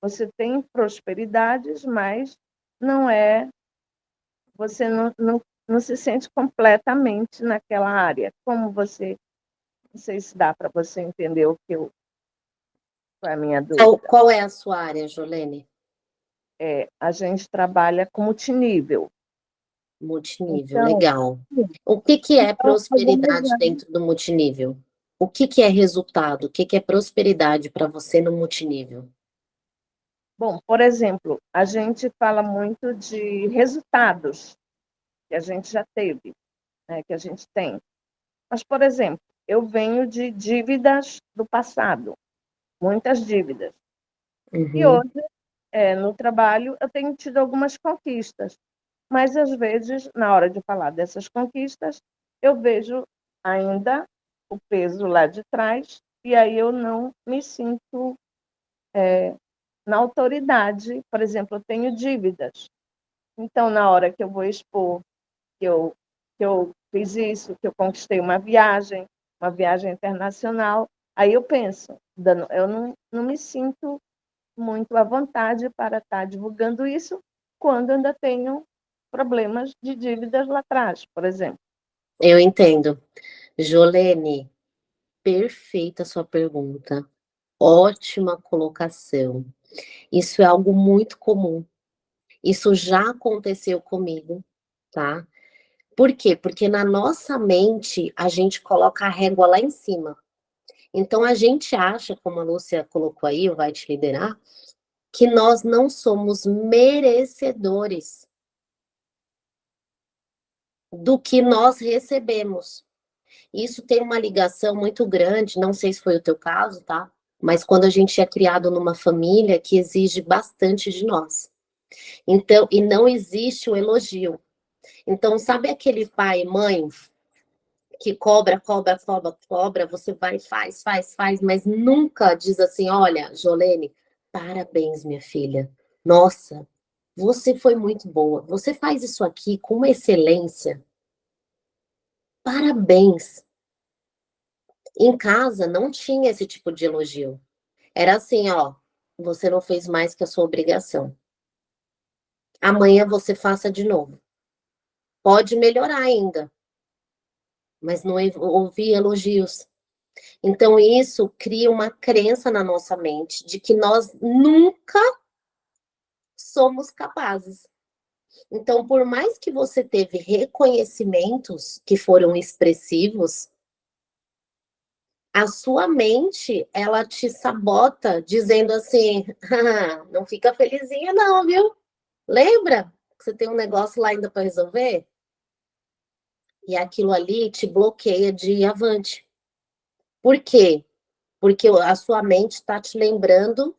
Você tem prosperidades, mas não é, você não se sente completamente naquela área. Como você, não sei se dá para você entender qual é a minha dúvida. Qual é a sua área, Jolene? A gente trabalha com multinível. Multinível, Então, legal. O que é algumas prosperidade dentro do multinível? O que é resultado? O que é prosperidade para você no multinível? Bom, por exemplo, a gente fala muito de resultados que a gente já teve, né, que a gente tem. Mas, por exemplo, eu venho de dívidas do passado, muitas dívidas. E Uhum. hoje, no trabalho, eu tenho tido algumas conquistas. Mas, às vezes, na hora de falar dessas conquistas, eu vejo ainda o peso lá de trás, e aí eu não me sinto na autoridade. Por exemplo, eu tenho dívidas. Então, na hora que eu vou expor que eu fiz isso, que eu conquistei uma viagem internacional, aí eu penso, eu não me sinto muito à vontade para estar divulgando isso quando ainda tenho problemas de dívidas lá atrás, por exemplo. Eu entendo. Jolene, perfeita a sua pergunta. Ótima colocação. Isso é algo muito comum. Isso já aconteceu comigo, tá? Por quê? Porque na nossa mente a gente coloca a régua lá em cima. Então a gente acha, como a Lúcia colocou aí, o Vai Te Liderar, que nós não somos merecedores do que nós recebemos. Isso tem uma ligação muito grande, não sei se foi o teu caso, tá? Mas quando a gente é criado numa família que exige bastante de nós. Então, e não existe o elogio. Então, sabe aquele pai e mãe que cobra, cobra, cobra, cobra, você vai, faz, mas nunca diz assim: olha, Jolene, parabéns, minha filha. Nossa, você foi muito boa. Você faz isso aqui com uma excelência. Parabéns. Em casa não tinha esse tipo de elogio. Era assim, ó, você não fez mais que a sua obrigação. Amanhã você faça de novo. Pode melhorar ainda, mas não ouvir elogios. Então, isso cria uma crença na nossa mente de que nós nunca somos capazes. Então, por mais que você teve reconhecimentos que foram expressivos, a sua mente, ela te sabota dizendo assim: ah, não fica felizinha não, viu? Lembra que você tem um negócio lá ainda para resolver? E aquilo ali te bloqueia de ir avante. Por quê? Porque a sua mente está te lembrando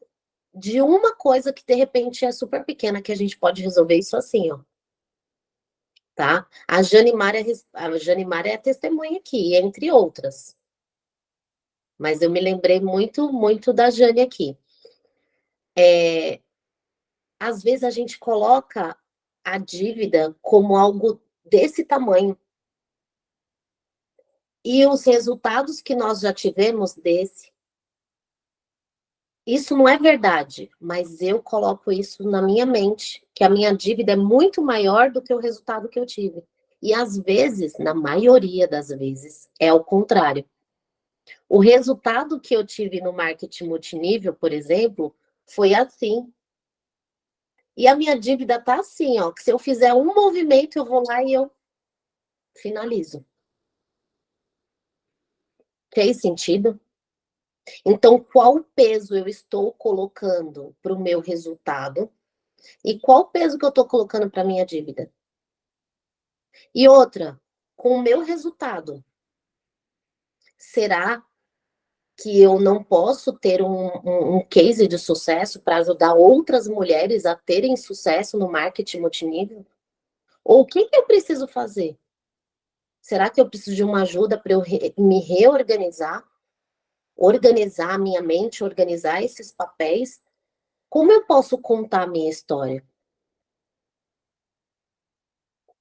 de uma coisa que de repente é super pequena, que a gente pode resolver isso assim, ó. Tá? A Jane Mara é a testemunha aqui, entre outras. Mas eu me lembrei muito, muito da Jane aqui. Às vezes a gente coloca a dívida como algo desse tamanho. E os resultados que nós já tivemos desse. Isso não é verdade, mas eu coloco isso na minha mente, que a minha dívida é muito maior do que o resultado que eu tive. E às vezes, na maioria das vezes, é o contrário. O resultado que eu tive no marketing multinível, por exemplo, foi assim. E a minha dívida tá assim, ó, que se eu fizer um movimento, eu vou lá e eu finalizo. Fez sentido? Então, qual peso eu estou colocando para o meu resultado e qual peso que eu estou colocando para a minha dívida? E outra, com o meu resultado, será que eu não posso ter um case de sucesso para ajudar outras mulheres a terem sucesso no marketing multinível? Ou o que eu preciso fazer? Será que eu preciso de uma ajuda para eu me reorganizar, organizar a minha mente, organizar esses papéis? Como eu posso contar a minha história?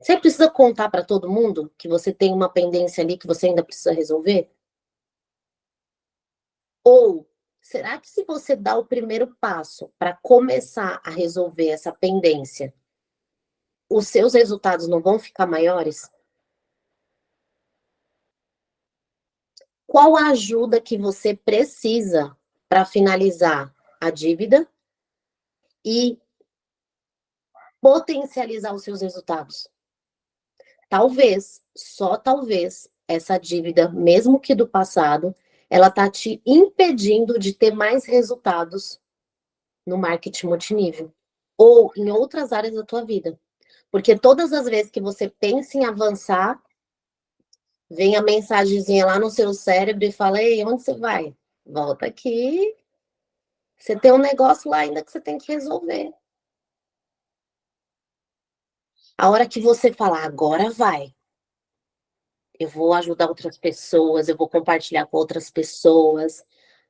Você precisa contar para todo mundo que você tem uma pendência ali que você ainda precisa resolver? Ou será que se você dá o primeiro passo para começar a resolver essa pendência, os seus resultados não vão ficar maiores? Qual a ajuda que você precisa para finalizar a dívida e potencializar os seus resultados? Talvez, só talvez, essa dívida, mesmo que do passado, ela tá te impedindo de ter mais resultados no marketing multinível ou em outras áreas da tua vida. Porque todas as vezes que você pensa em avançar, vem a mensagenzinha lá no seu cérebro e fala: ei, onde você vai? Volta aqui. Você tem um negócio lá ainda que você tem que resolver. A hora que você falar, agora vai. Eu vou ajudar outras pessoas, eu vou compartilhar com outras pessoas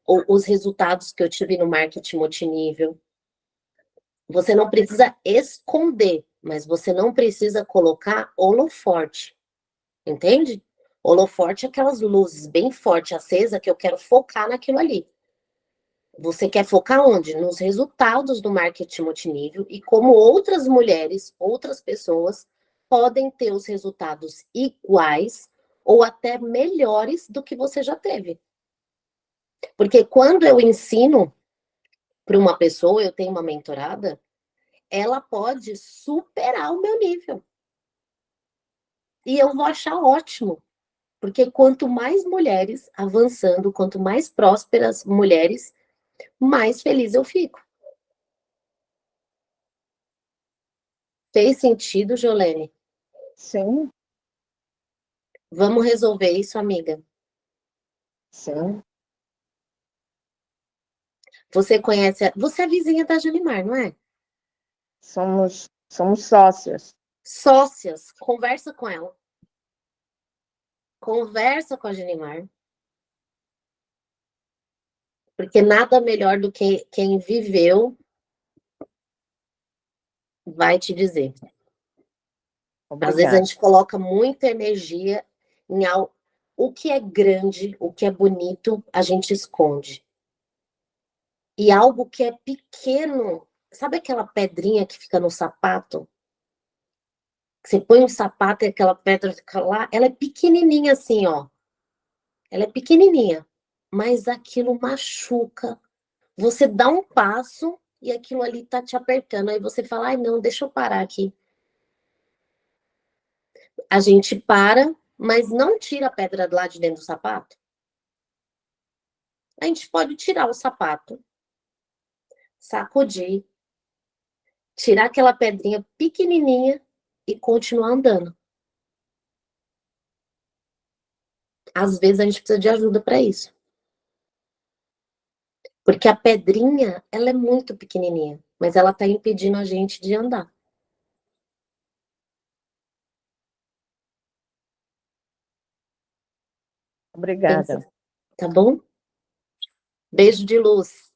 os resultados que eu tive no marketing multinível. Você não precisa esconder, mas você não precisa colocar holoforte, entende? Holoforte é aquelas luzes bem forte acesa que eu quero focar naquilo ali. Você quer focar onde? Nos resultados do marketing multinível e como outras mulheres, outras pessoas podem ter os resultados iguais ou até melhores do que você já teve. Porque quando eu ensino para uma pessoa, eu tenho uma mentorada, ela pode superar o meu nível. E eu vou achar ótimo, porque quanto mais mulheres avançando, quanto mais prósperas mulheres, mais feliz eu fico. Fez sentido, Jolene? Sim, Vamos resolver isso, amiga. Sim, Você conhece, você é vizinha da Janimar, não é? somos sócias. Sócias, conversa com ela. Conversa com a Janimar. Porque nada melhor do que quem viveu vai te dizer. Às vezes a Obrigada. gente coloca muita energia em algo. O que é grande, o que é bonito, a gente esconde. E algo que é pequeno, sabe aquela pedrinha que fica no sapato? Você põe um sapato e aquela pedra fica lá, ela é pequenininha assim, ó. Ela é pequenininha, mas aquilo machuca. Você dá um passo e aquilo ali tá te apertando. Aí você fala, ai, não, deixa eu parar aqui. A gente para, mas não tira a pedra lá de dentro do sapato. A gente pode tirar o sapato, sacudir, tirar aquela pedrinha pequenininha e continuar andando. Às vezes a gente precisa de ajuda para isso. Porque a pedrinha, ela é muito pequenininha, mas ela está impedindo a gente de andar. Pensa, Obrigada. tá bom? Beijo de luz.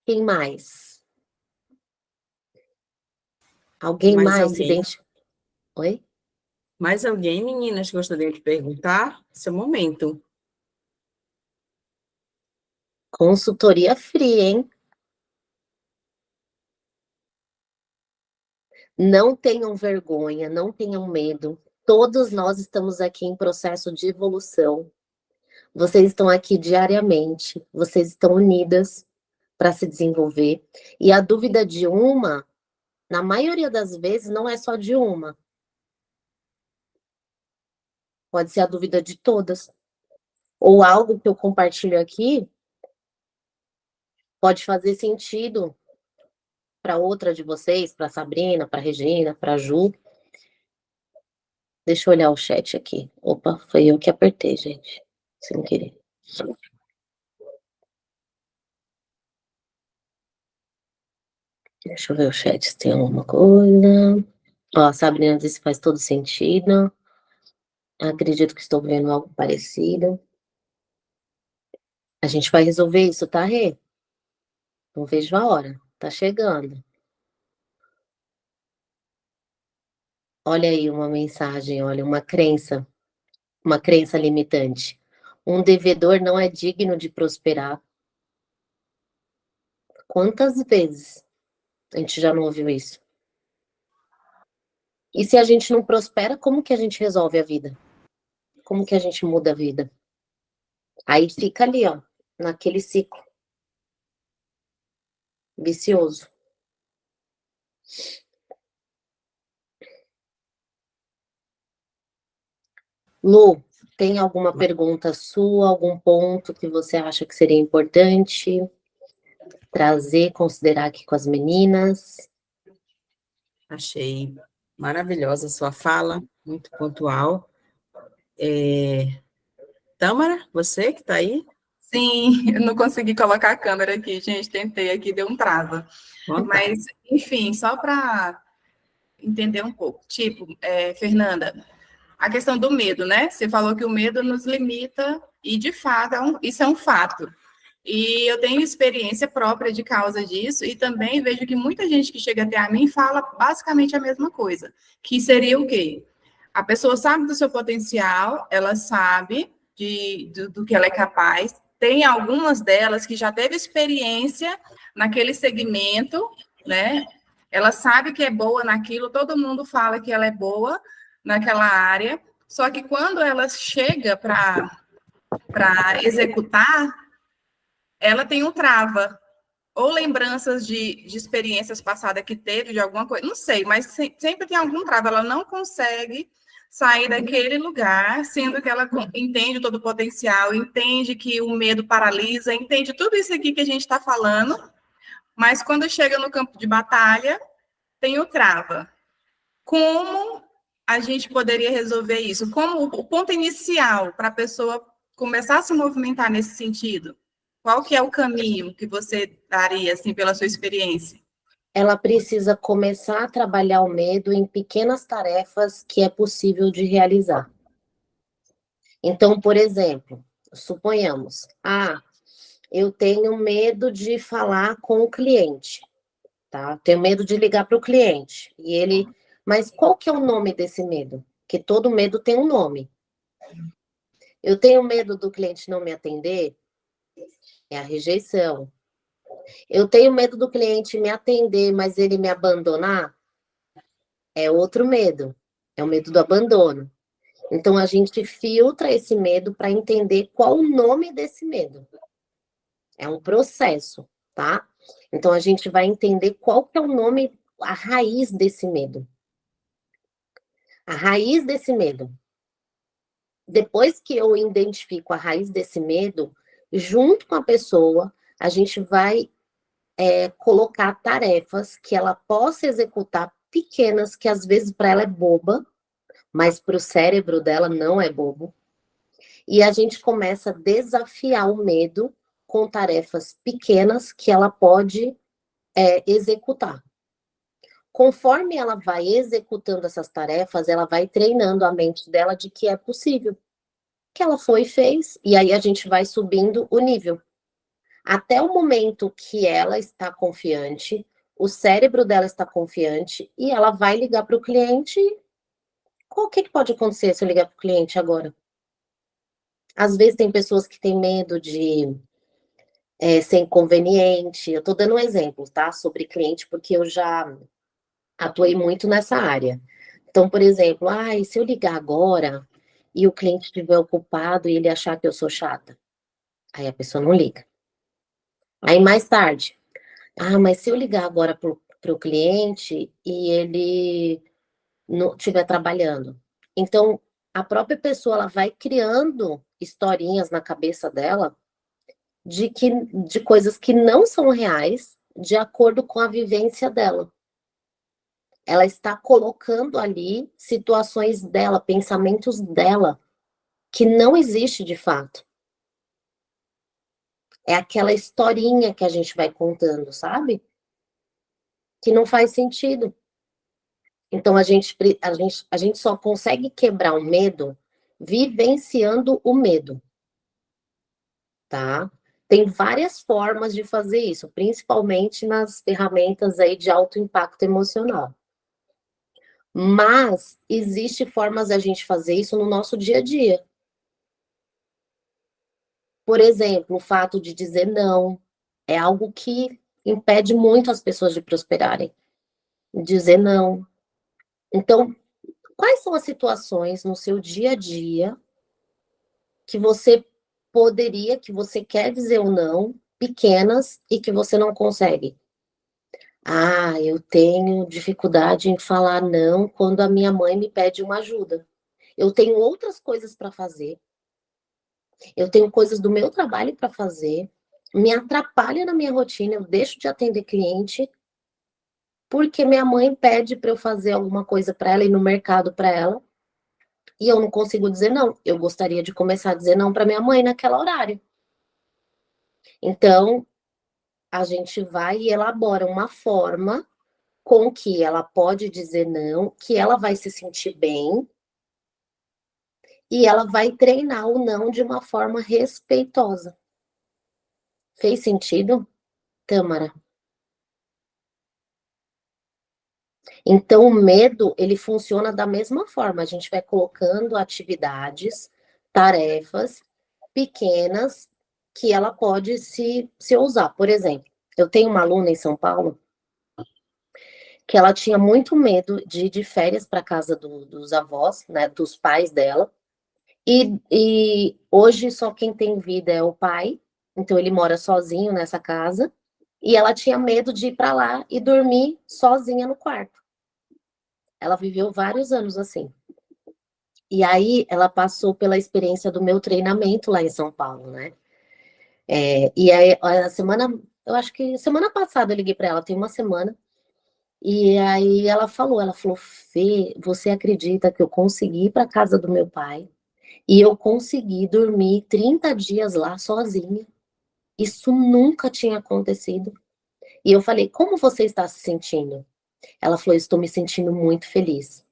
Quem mais? Alguém Mais mais se alguém? identifica? Oi? Mais alguém, meninas, gostaria de perguntar? Seu momento. Consultoria fria, hein? Não tenham vergonha, não tenham medo. Todos nós estamos aqui em processo de evolução. Vocês estão aqui diariamente, vocês estão unidas para se desenvolver. E a dúvida de uma, na maioria das vezes, não é só de uma. Pode ser a dúvida de todas. Ou algo que eu compartilho aqui pode fazer sentido para outra de vocês, para Sabrina, para Regina, para Ju. Deixa eu olhar o chat aqui. Opa, foi eu que apertei, gente, sem querer. Deixa eu ver o chat se tem alguma coisa. Ó, a Sabrina disse que faz todo sentido. Acredito que estou vendo algo parecido. A gente vai resolver isso, tá, Rê? Não vejo a hora. Tá chegando. Olha aí uma mensagem, olha, uma crença limitante. Um devedor não é digno de prosperar. Quantas vezes a gente já não ouviu isso? E se a gente não prospera, como que a gente resolve a vida? Como que a gente muda a vida? Aí fica ali, ó, naquele ciclo vicioso. Lu, tem alguma pergunta sua, algum ponto que você acha que seria importante trazer, considerar aqui com as meninas? Achei maravilhosa a sua fala, muito pontual. Tâmara, você que está aí? Sim, eu não consegui colocar a câmera aqui, gente. Tentei aqui, deu um trava. Conta. Mas, enfim, só para entender um pouco. Tipo, Fernanda, a questão do medo, né? Você falou que o medo nos limita, e de fato, isso é um fato. E eu tenho experiência própria de causa disso, e também vejo que muita gente que chega até a mim fala basicamente a mesma coisa, que seria o quê? A pessoa sabe do seu potencial, ela sabe do que ela é capaz, tem algumas delas que já teve experiência naquele segmento, né? Ela sabe que é boa naquilo, todo mundo fala que ela é boa naquela área, só que quando ela chega para executar, ela tem um trava, ou lembranças de experiências passadas que teve, de alguma coisa, não sei, mas sempre tem algum trava, ela não consegue sair daquele lugar, sendo que ela entende todo o potencial, entende que o medo paralisa, entende tudo isso aqui que a gente está falando, mas quando chega no campo de batalha, tem o trava. Como a gente poderia resolver isso? Como o ponto inicial para a pessoa começar a se movimentar nesse sentido? Qual que é o caminho que você daria, assim, pela sua experiência? Ela precisa começar a trabalhar o medo em pequenas tarefas que é possível de realizar. Então, por exemplo, suponhamos, eu tenho medo de falar com o cliente, tá? Tenho medo de ligar para o cliente. Mas qual que é o nome desse medo? Porque todo medo tem um nome. Eu tenho medo do cliente não me atender, é a rejeição. Eu tenho medo do cliente me atender, mas ele me abandonar, é outro medo. É o medo do abandono. Então, a gente filtra esse medo para entender qual o nome desse medo. É um processo, tá? Então, a gente vai entender qual que é o nome, a raiz desse medo. A raiz desse medo. Depois que eu identifico a raiz desse medo, junto com a pessoa, a gente vai colocar tarefas que ela possa executar pequenas, que às vezes para ela é boba, mas para o cérebro dela não é bobo. E a gente começa a desafiar o medo com tarefas pequenas que ela pode executar. Conforme ela vai executando essas tarefas, ela vai treinando a mente dela de que é possível. Que ela foi e fez, e aí a gente vai subindo o nível. Até o momento que ela está confiante, o cérebro dela está confiante, e ela vai ligar para o cliente. O que pode acontecer se eu ligar para o cliente agora? Às vezes tem pessoas que têm medo de ser inconveniente. Eu estou dando um exemplo, tá? Sobre cliente, porque eu já atuei muito nessa área. Então, por exemplo, se eu ligar agora e o cliente estiver ocupado e ele achar que eu sou chata, aí a pessoa não liga. Aí mais tarde, mas se eu ligar agora pro cliente e ele não estiver trabalhando. Então, a própria pessoa ela vai criando historinhas na cabeça dela de coisas que não são reais, de acordo com a vivência dela. Ela está colocando ali situações dela, pensamentos dela, que não existe de fato. É aquela historinha que a gente vai contando, sabe? Que não faz sentido. Então, a gente só consegue quebrar o medo vivenciando o medo, tá? Tem várias formas de fazer isso, principalmente nas ferramentas aí de alto impacto emocional. Mas existe formas da gente fazer isso no nosso dia a dia. Por exemplo, o fato de dizer não é algo que impede muito as pessoas de prosperarem. Dizer não. Então, quais são as situações no seu dia a dia que você que você quer dizer um não, pequenas, e que você não consegue? Eu tenho dificuldade em falar não quando a minha mãe me pede uma ajuda. Eu tenho outras coisas para fazer. Eu tenho coisas do meu trabalho para fazer. Me atrapalha na minha rotina, eu deixo de atender cliente porque minha mãe pede para eu fazer alguma coisa para ela, ir no mercado para ela, e eu não consigo dizer não. Eu gostaria de começar a dizer não para minha mãe naquele horário. Então, a gente vai e elabora uma forma com que ela pode dizer não, que ela vai se sentir bem, e ela vai treinar o não de uma forma respeitosa. Fez sentido, Tâmara? Então, o medo, ele funciona da mesma forma. A gente vai colocando atividades, tarefas pequenas que ela pode se usar. Por exemplo, eu tenho uma aluna em São Paulo que ela tinha muito medo de ir de férias para casa dos avós, né, dos pais dela. E hoje só quem tem vida é o pai, então ele mora sozinho nessa casa. E ela tinha medo de ir para lá e dormir sozinha no quarto. Ela viveu vários anos assim. E aí ela passou pela experiência do meu treinamento lá em São Paulo, né? E aí eu acho que semana passada eu liguei para ela, tem uma semana, E aí ela falou, Fê, você acredita que eu consegui ir para casa do meu pai e eu consegui dormir 30 dias lá sozinha? Isso nunca tinha acontecido. E eu falei, como você está se sentindo? Ela falou, estou me sentindo muito feliz.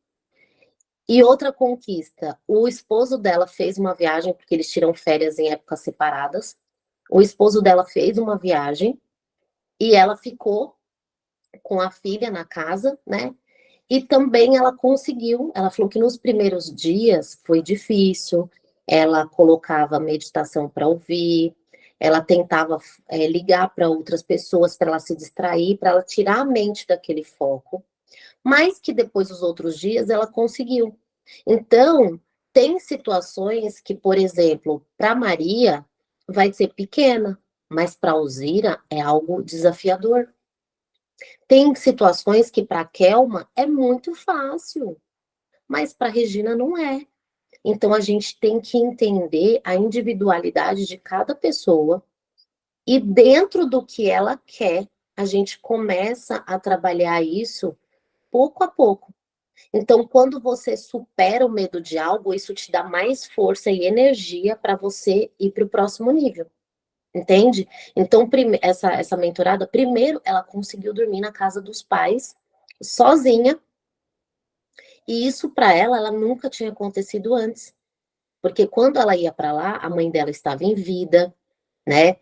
E outra conquista, o esposo dela fez uma viagem, porque eles tiram férias em épocas separadas. O esposo dela fez uma viagem e ela ficou com a filha na casa, né? E também ela conseguiu, ela falou que nos primeiros dias foi difícil, ela colocava meditação para ouvir, ela tentava ligar para outras pessoas para ela se distrair, para ela tirar a mente daquele foco, mas que depois os outros dias ela conseguiu. Então, tem situações que, por exemplo, para Maria vai ser pequena, mas para Alzira é algo desafiador. Tem situações que para Kelma é muito fácil, mas para Regina não é. Então a gente tem que entender a individualidade de cada pessoa e dentro do que ela quer, a gente começa a trabalhar isso pouco a pouco. Então, quando você supera o medo de algo, isso te dá mais força e energia para você ir para o próximo nível. Entende? Então, essa mentorada, primeiro, ela conseguiu dormir na casa dos pais, sozinha, e isso para ela nunca tinha acontecido antes. Porque quando ela ia para lá, a mãe dela estava em vida, né?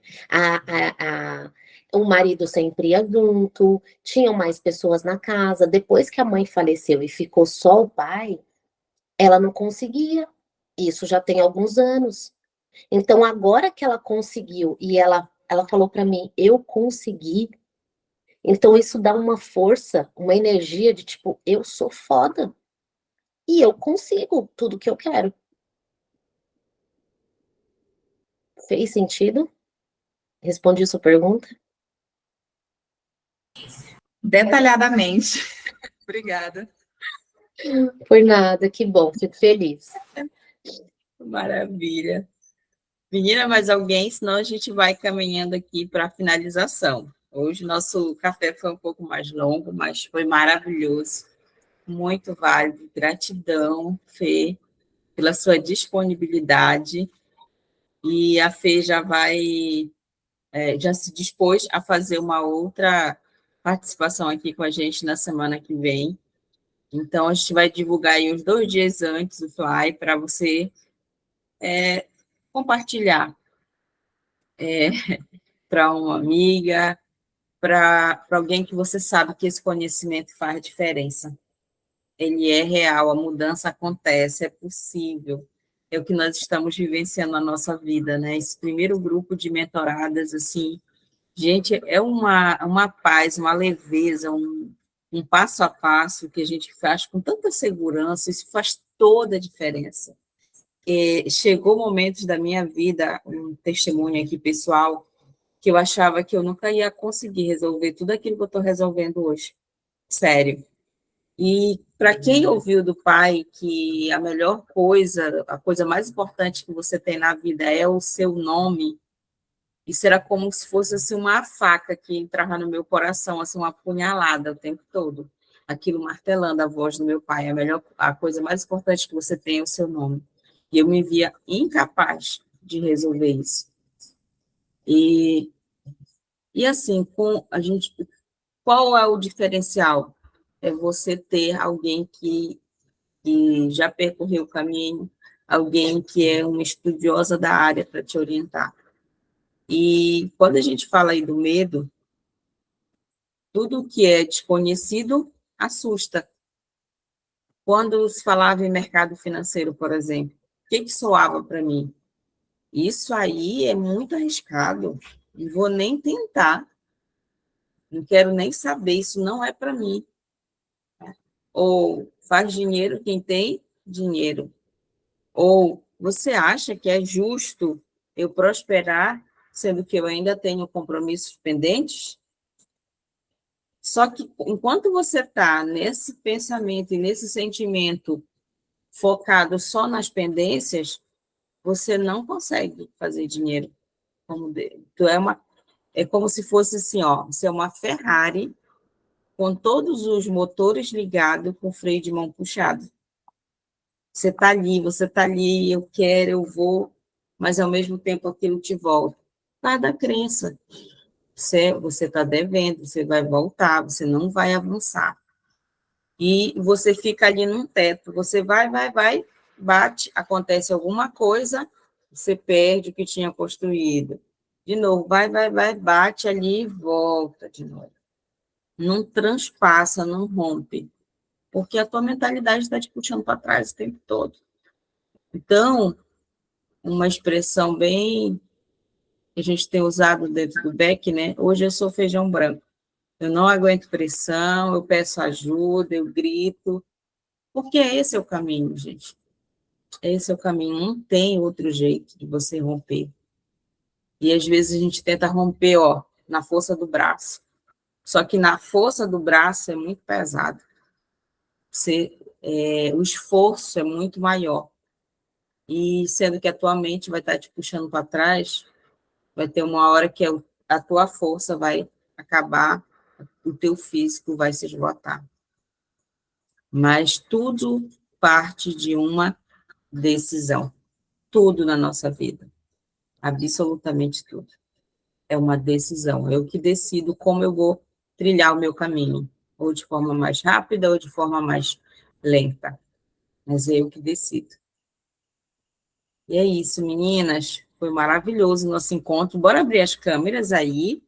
O marido sempre ia junto, tinham mais pessoas na casa. Depois que a mãe faleceu e ficou só o pai, ela não conseguia. Isso já tem alguns anos. Então, agora que ela conseguiu, e ela falou para mim, eu consegui. Então, isso dá uma força, uma energia de tipo, eu sou foda. E eu consigo tudo que eu quero. Fez sentido? Respondi sua pergunta? Detalhadamente. Obrigada. Por nada, que bom, fico feliz. Maravilha. Menina, mais alguém? Senão a gente vai caminhando aqui para a finalização. Hoje nosso café foi um pouco mais longo, mas foi maravilhoso, muito válido. Gratidão, Fê, pela sua disponibilidade. E a Fê já vai, já se dispôs a fazer uma outra participação aqui com a gente na semana que vem. Então, a gente vai divulgar aí uns 2 dias antes o Fly para você compartilhar para uma amiga, para alguém que você sabe que esse conhecimento faz diferença. Ele é real, a mudança acontece, é possível. É o que nós estamos vivenciando na nossa vida, né? Esse primeiro grupo de mentoradas, assim, gente, é uma paz, uma leveza, um passo a passo que a gente faz com tanta segurança, isso faz toda a diferença. Chegou momentos da minha vida, um testemunho aqui pessoal, que eu achava que eu nunca ia conseguir resolver tudo aquilo que eu estou resolvendo hoje. Sério. E para quem ouviu do pai que a melhor coisa, a coisa mais importante que você tem na vida é o seu nome, isso era como se fosse assim, uma faca que entrava no meu coração, assim, uma punhalada o tempo todo. Aquilo martelando a voz do meu pai. A coisa mais importante que você tem é o seu nome. E eu me via incapaz de resolver isso. E assim, qual é o diferencial? É você ter alguém que já percorreu o caminho, alguém que é uma estudiosa da área para te orientar. E quando a gente fala aí do medo, tudo que é desconhecido assusta. Quando se falava em mercado financeiro, por exemplo, o que soava para mim? Isso aí é muito arriscado, não vou nem tentar, não quero nem saber, isso não é para mim. Ou faz dinheiro quem tem dinheiro. Ou você acha que é justo eu prosperar, sendo que eu ainda tenho compromissos pendentes? Só que enquanto você está nesse pensamento e nesse sentimento focado só nas pendências, você não consegue fazer dinheiro. Tu é como se fosse assim, ó, você é uma Ferrari com todos os motores ligados, com o freio de mão puxado. Você está ali, eu quero, eu vou, mas ao mesmo tempo aquilo te volta. Vai da crença. Você está devendo, você vai voltar, você não vai avançar. E você fica ali num teto, você vai, bate, acontece alguma coisa, você perde o que tinha construído. De novo, vai, bate ali e volta de novo. Não transpassa, não rompe, porque a tua mentalidade está te puxando para trás o tempo todo. Então, uma expressão bem que a gente tem usado dentro do Beck, né? Hoje eu sou feijão branco. Eu não aguento pressão, eu peço ajuda, eu grito, porque esse é o caminho, gente. Esse é o caminho, não tem outro jeito de você romper. E às vezes a gente tenta romper, ó, na força do braço. Só que na força do braço é muito pesado. O esforço é muito maior. E sendo que a tua mente vai estar te puxando para trás, vai ter uma hora que a tua força vai acabar, o teu físico vai se esgotar. Mas tudo parte de uma decisão. Tudo na nossa vida. Absolutamente tudo. É uma decisão. Eu que decido como eu vou trilhar o meu caminho. Ou de forma mais rápida, ou de forma mais lenta. Mas é eu que decido. E é isso, meninas. Foi maravilhoso o nosso encontro. Bora abrir as câmeras aí.